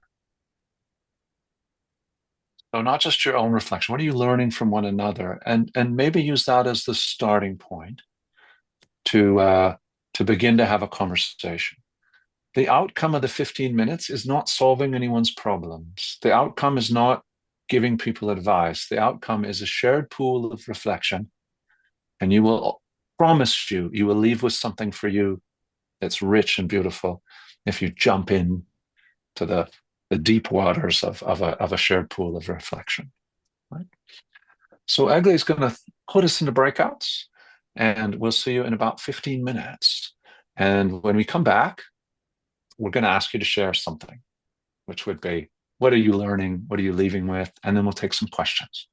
So not just your own reflection. What are you learning from one another? And maybe use that as the starting point to begin to have a conversation. The outcome of the 15 minutes is not solving anyone's problems. The outcome is not giving people advice. The outcome is a shared pool of reflection. And you will promise you will leave with something for you that's rich and beautiful if you jump in to the deep waters of a shared pool of reflection. Right? So Egle is going to put us into breakouts, and we'll see you in about 15 minutes. And when we come back, we're going to ask you to share something, which would be, what are you learning? What are you leaving with? And then we'll take some questions.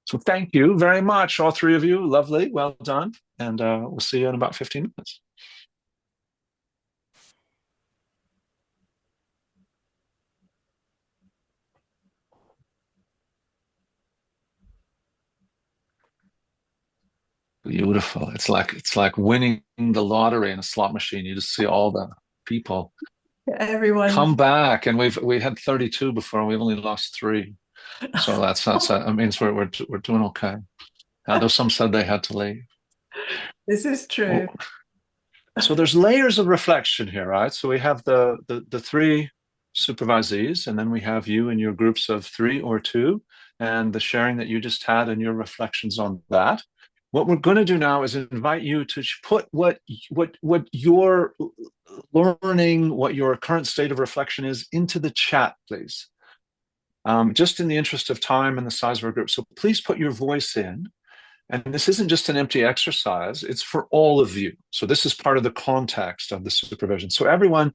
So thank you very much, all three of you. Lovely. Well done. And we'll see you in about 15 minutes. Beautiful. It's like winning the lottery in a slot machine. You just see all the people everyone come back, and we had 32 before, and we've only lost 3. So that means we're doing okay. Although some said they had to leave. This is true. So there's layers of reflection here, right? So we have the 3 supervisees, and then we have you and your groups of 3 or 2, and the sharing that you just had and your reflections on that. What we're going to do now is invite you to put what you're learning, what your current state of reflection is, into the chat, please. Just in the interest of time and the size of our group. So please put your voice in. And this isn't just an empty exercise, it's for all of you. So this is part of the context of the supervision. So everyone,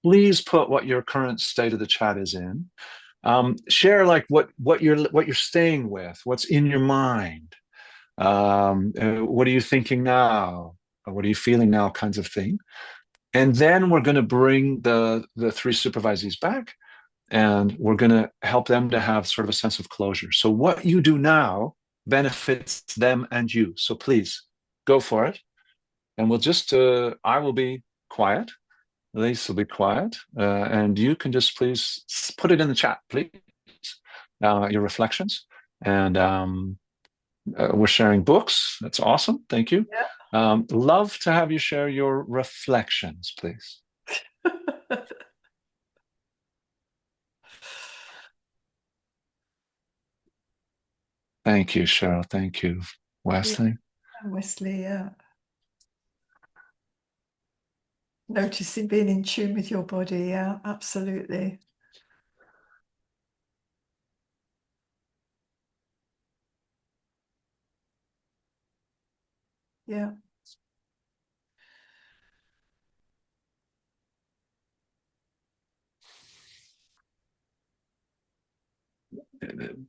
please put what your current state of the chat is in. Share like what you're staying with, what's in your mind. What are you thinking now? What are you feeling now, kinds of thing. And then we're going to bring the 3 supervisees back, and we're going to help them to have sort of a sense of closure. So what you do now benefits them and you. So please go for it. And we'll just, I will be quiet. Elise will be quiet. And you can just please put it in the chat, please, your reflections. And we're sharing books. That's awesome. Thank you. Yeah. Love to have you share your reflections, please. Thank you, Cheryl. Thank you, Wesley. Wesley, noticing being in tune with your body. Yeah, absolutely. Yeah.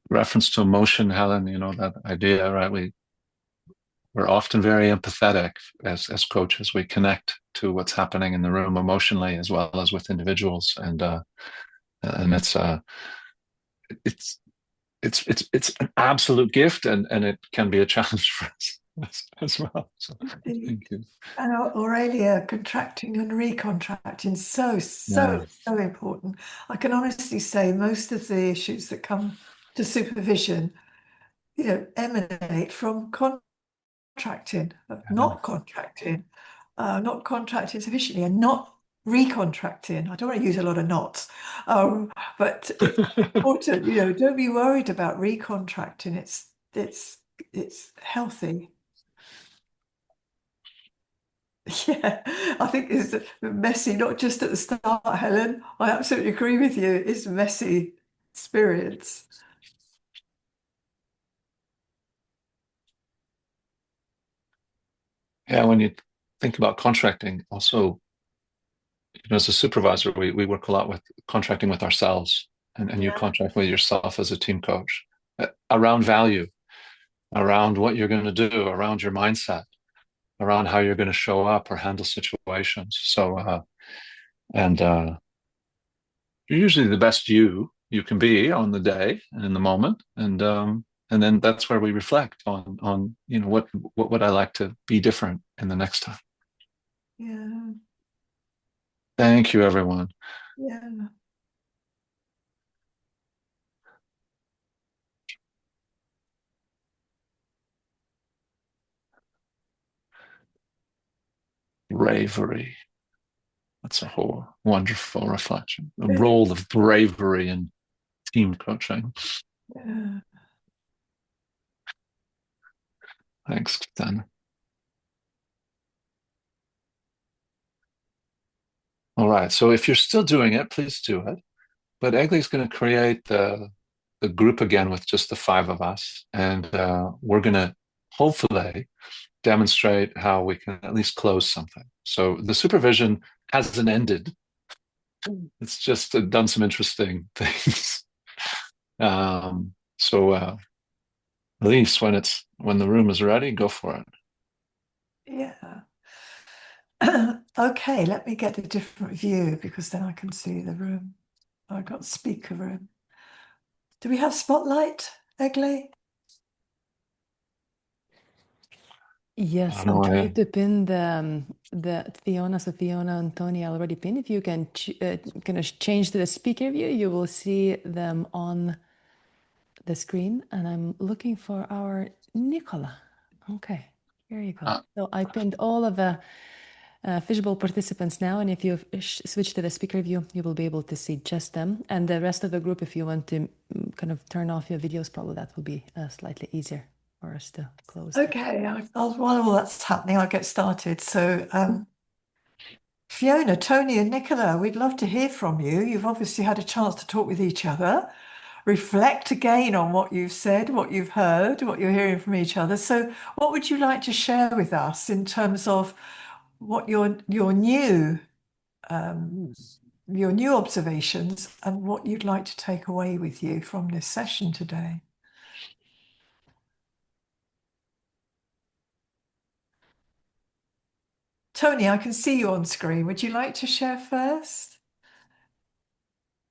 Reference to emotion, Helen, that idea, right? We're often very empathetic as coaches. We connect to what's happening in the room emotionally as well as with individuals. And it's an absolute gift, and it can be a challenge for us as well. So thank you. And Aurelia, contracting and recontracting, so important. I can honestly say most of the issues that come to supervision, emanate from contracting, not contracting sufficiently, and not recontracting. I don't want to use a lot of knots, but it's important. Don't be worried about recontracting. It's healthy. Yeah, I think it's messy, not just at the start, Helen. I absolutely agree with you. It's a messy experience. Yeah, when you think about contracting, also, as a supervisor, we work a lot with contracting with ourselves, and you contract with yourself as a team coach around value, around what you're going to do, around your mindset, around how you're going to show up or handle situations. So, you're usually the best you can be on the day and in the moment, and then that's where we reflect on what would I like to be different in the next time. Yeah. Thank you, everyone. Yeah. Bravery. That's a whole wonderful reflection. The role of bravery in team coaching. Yeah. Thanks, Dan. All right. So if you're still doing it, please do it. But Egley's going to create the group again with just the 5 of us, and we're going to hopefully demonstrate how we can at least close something. So the supervision hasn't ended. It's just done some interesting things. So Elise, when the room is ready, go for it. Yeah. Okay, let me get a different view because then I can see the room. I've got speaker room. Do we have spotlight, Egley? Yes, I'm trying to pin the Fiona. So Fiona and Tony already pinned. If you can kind of change to the speaker view, you will see them on the screen. And I'm looking for our Nicola. Okay, here you go. So I pinned all of the visible participants now, and if you switch to the speaker view, you will be able to see just them. And the rest of the group, if you want to kind of turn off your videos, probably that will be slightly easier for us to close. Okay, while all that's happening, I'll get started. So Fiona, Tony and Nicola, we'd love to hear from you. You've obviously had a chance to talk with each other, reflect again on what you've said, what you've heard, what you're hearing from each other. So what would you like to share with us in terms of what your new observations and what you'd like to take away with you from this session today? Tony, I can see you on screen. Would you like to share first?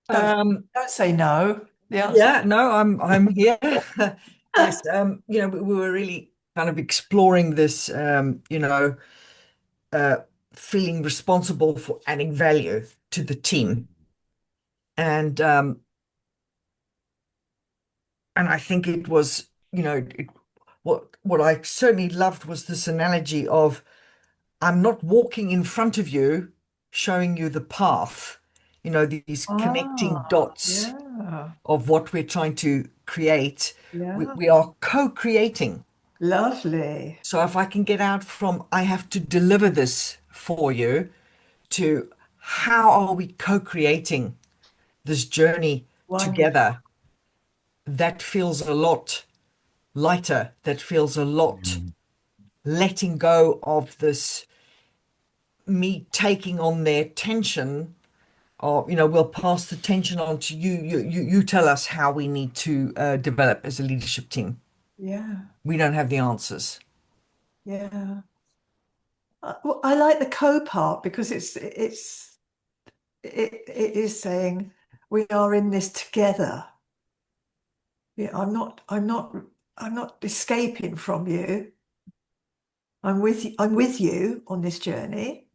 Don't say no. Yeah, no, I'm here. Yes, we were really kind of exploring this, feeling responsible for adding value to the team. And I think it was, what I certainly loved was this analogy of I'm not walking in front of you, showing you the path, these connecting dots of what we're trying to create. Yeah. We are co-creating. Lovely. So if I can get out from I have to deliver this for you to how are we co-creating this journey Wonderful. together, that feels a lot lighter. That feels a lot letting go of this me taking on their tension. Or, we'll pass the tension on to you. You tell us how we need to develop as a leadership team. Yeah. We don't have the answers. Yeah. Well, I like the co part because it is saying we are in this together. Yeah, I'm not escaping from you. I'm with you on this journey.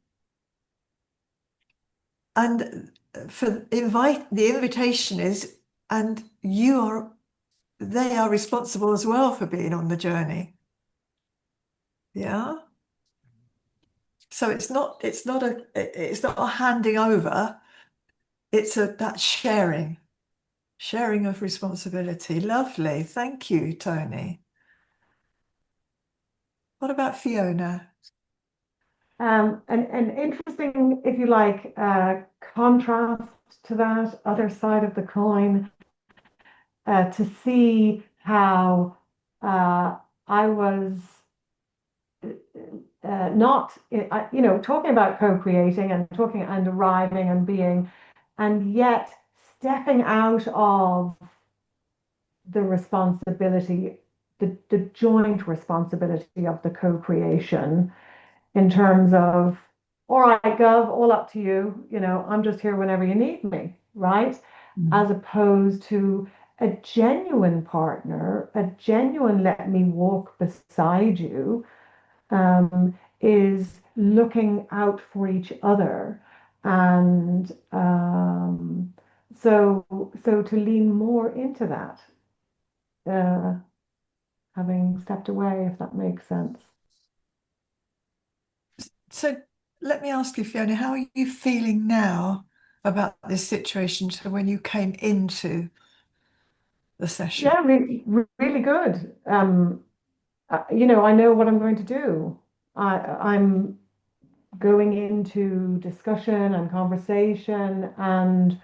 And the invitation is, and they are responsible as well for being on the journey. Yeah. So it's not a handing over. It's that sharing of responsibility. Lovely. Thank you, Tony. What about Fiona? An interesting, if you like, contrast to that other side of the coin, to see how I was not, talking about co-creating and talking and arriving and being, and yet stepping out of the responsibility, the joint responsibility of the co-creation in terms of, all right, Gov, all up to you. I'm just here whenever you need me, right? As opposed to a genuine partner, a genuine let me walk beside you, is looking out for each other. And so to lean more into that, having stepped away, if that makes sense. So let me ask you, Fiona, how are you feeling now about this situation to when you came into the session? Yeah, really, really good. I know what I'm going to do. I'm going into discussion and conversation and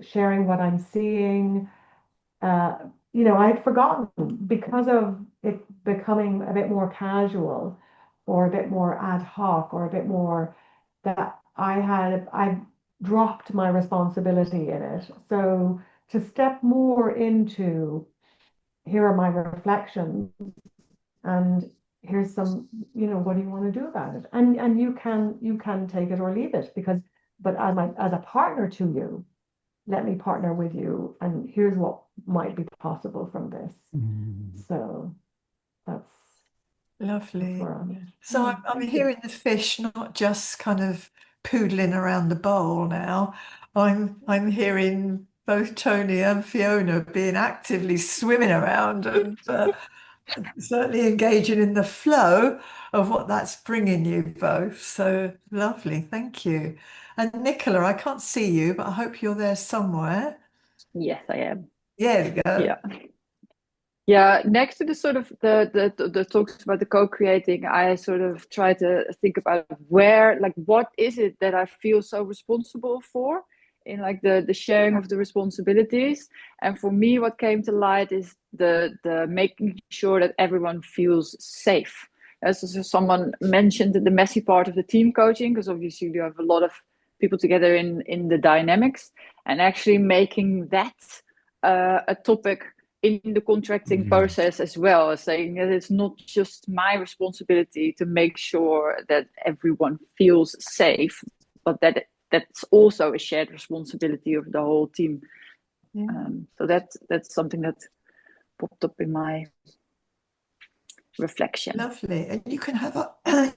sharing what I'm seeing. I'd forgotten because of it becoming a bit more casual or a bit more ad hoc or a bit more that I dropped my responsibility in it. So to step more into here are my reflections and here's some, what do you want to do about it? And you can take it or leave it but as a partner to you, let me partner with you and here's what might be possible from this. So that's Lovely. where I'm at. So Yeah, I'm thank you. hearing the fish, not just kind of poodling around the bowl now. I'm hearing both Tony and Fiona being actively swimming around and certainly engaging in the flow of what that's bringing you both. So lovely, thank you. And Nicola, I can't see you, but I hope you're there somewhere. Yes, I am. There we go. Yeah. Yeah, next to the sort of the talks about the co-creating, I sort of try to think about what is it that I feel so responsible for in like the sharing of the responsibilities. And for me, what came to light is the making sure that everyone feels safe. As someone mentioned the messy part of the team coaching, because obviously you have a lot of people together in the dynamics, and actually making that a topic in the contracting process as well, as saying that it's not just my responsibility to make sure that everyone feels safe, but that's also a shared responsibility of the whole team. Yeah. So that's something that popped up in my reflection. Lovely. And you can have a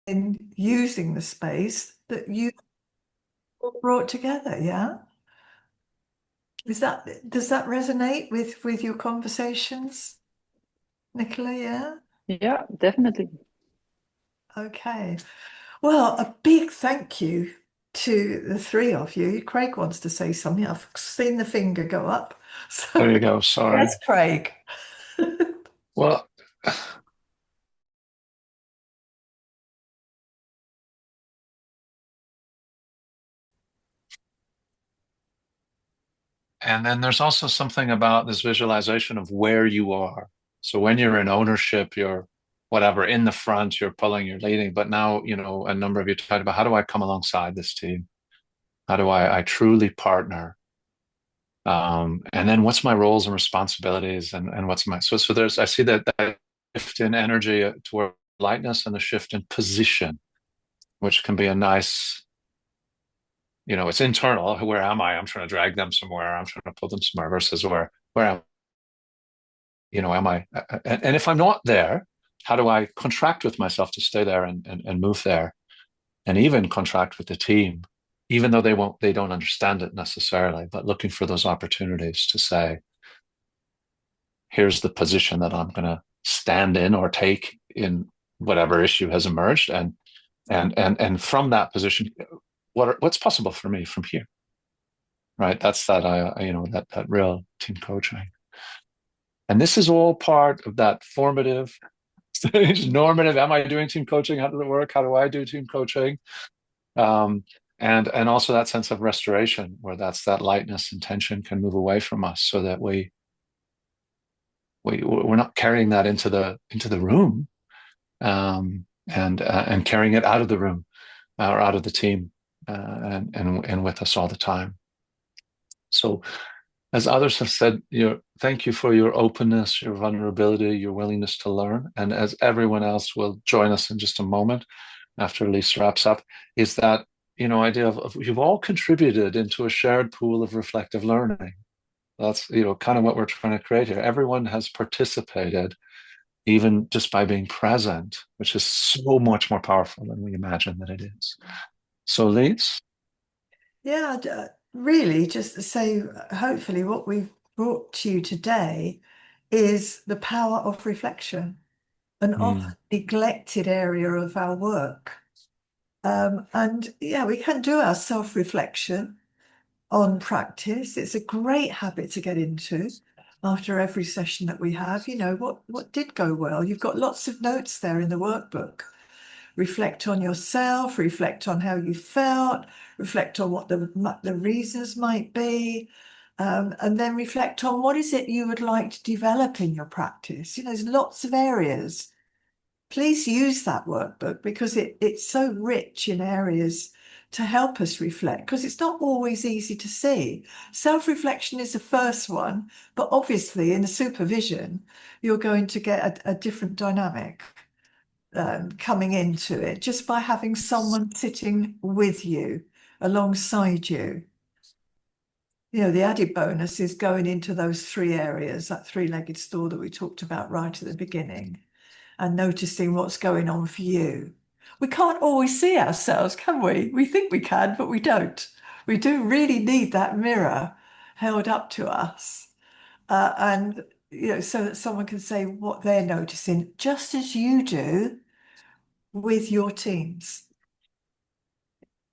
using the space that you brought together. Yeah. Does that resonate with your conversations, Nicola? Yeah. Yeah, definitely. Okay. Well, a big thank you to the three of you. Craig wants to say something. I've seen the finger go up. So There you go. Sorry. yes, Craig. Well, and then there's also something about this visualization of where you are. So when you're in ownership, you're whatever in the front, you're pulling, you're leading. But now, a number of you talked about, how do I come alongside this team? How do I truly partner? And then what's my roles and responsibilities, and what's my so there's I see that shift in energy toward lightness and a shift in position, which can be a nice, it's internal. Where am I? I'm trying to drag them somewhere. I'm trying to pull them somewhere versus where am I? And if I'm not there, how do I contract with myself to stay there and move there, and even contract with the team, even though they don't understand it necessarily, but looking for those opportunities to say, here's the position that I'm going to stand in or take in whatever issue has emerged, and from that position, what's possible for me from here, right? That's that real team coaching, and this is all part of that formative stage, normative. Am I doing team coaching? How does it work? How do I do team coaching? And also that sense of restoration, where that lightness and tension can move away from us, so that we're not carrying that into the room, and carrying it out of the room, or out of the team, and with us all the time. So, as others have said, thank you for your openness, your vulnerability, your willingness to learn. And as everyone else will join us in just a moment after Elise wraps up, is that idea of you've all contributed into a shared pool of reflective learning. That's kind of what we're trying to create here. Everyone has participated, even just by being present, which is so much more powerful than we imagine that it is. So, Elise? Yeah, really, just to say, hopefully, what we've brought to you today is the power of reflection, an often neglected area of our work. And yeah, we can do our self-reflection on practice. It's a great habit to get into after every session that we have. What did go well? You've got lots of notes there in the workbook. Reflect on yourself, reflect on how you felt, reflect on what the reasons might be, and then reflect on what is it you would like to develop in your practice. There's lots of areas. Please use that workbook, because it's so rich in areas to help us reflect, because it's not always easy to see. Self-reflection is the first one, but obviously in the supervision, you're going to get a different dynamic coming into it just by having someone sitting with you, alongside you. The added bonus is going into those three areas, that three-legged stool that we talked about right at the beginning, and noticing what's going on for you. We can't always see ourselves, can we? We think we can, but we don't. We do really need that mirror held up to us. And so that someone can say what they're noticing, just as you do with your teams.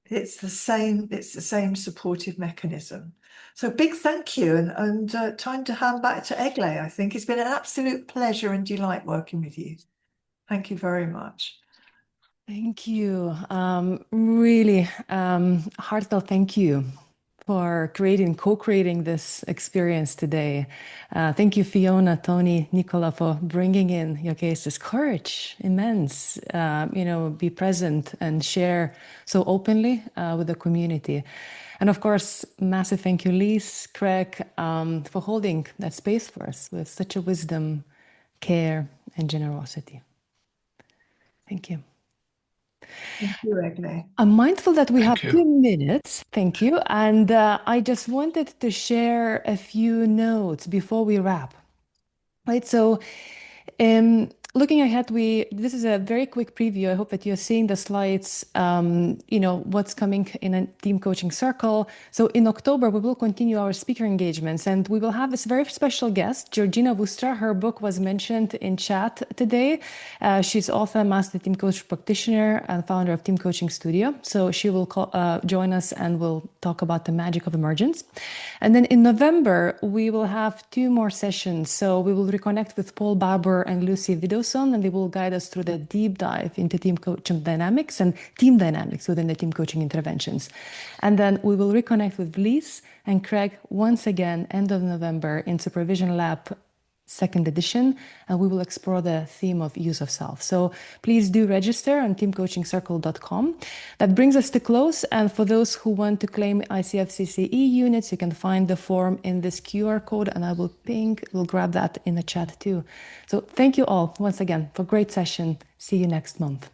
It's the same supportive mechanism. So big thank you, and time to hand back to Egle. I think it's been an absolute pleasure and delight working with you. Thank you very much. Thank you. Really heartfelt thank you for co-creating this experience today. Thank you, Fiona, Tony, Nicola, for bringing in your cases. Courage, immense. Be present and share so openly with the community. And of course, massive thank you, Lise, Craig, for holding that space for us with such a wisdom, care, and generosity. Thank you. Thank you, Egle. I'm mindful that we have Thank you. 2 minutes. Thank you. And I just wanted to share a few notes before we wrap. Right. So looking ahead, this is a very quick preview. I hope that you're seeing the slides, what's coming in a team coaching circle. So in October, we will continue our speaker engagements, and we will have this very special guest, Georgina Wustra. Her book was mentioned in chat today. She's author, master team coach practitioner, and founder of Team Coaching Studio. So she will join us and we'll talk about the magic of emergence. And then in November, we will have 2 more sessions. So we will reconnect with Paul Barber and Lucy Widdowson, and they will guide us through the deep dive into team coaching dynamics and team dynamics within the team coaching interventions. And then we will reconnect with Lise and Craig once again, end of November in Supervision Lab 2nd edition, and we will explore the theme of use of self. So please do register on teamcoachingcircle.com. That brings us to close, and for those who want to claim ICF-CCE units, you can find the form in this QR code, and I will grab that in the chat too. So thank you all once again for a great session. See you next month.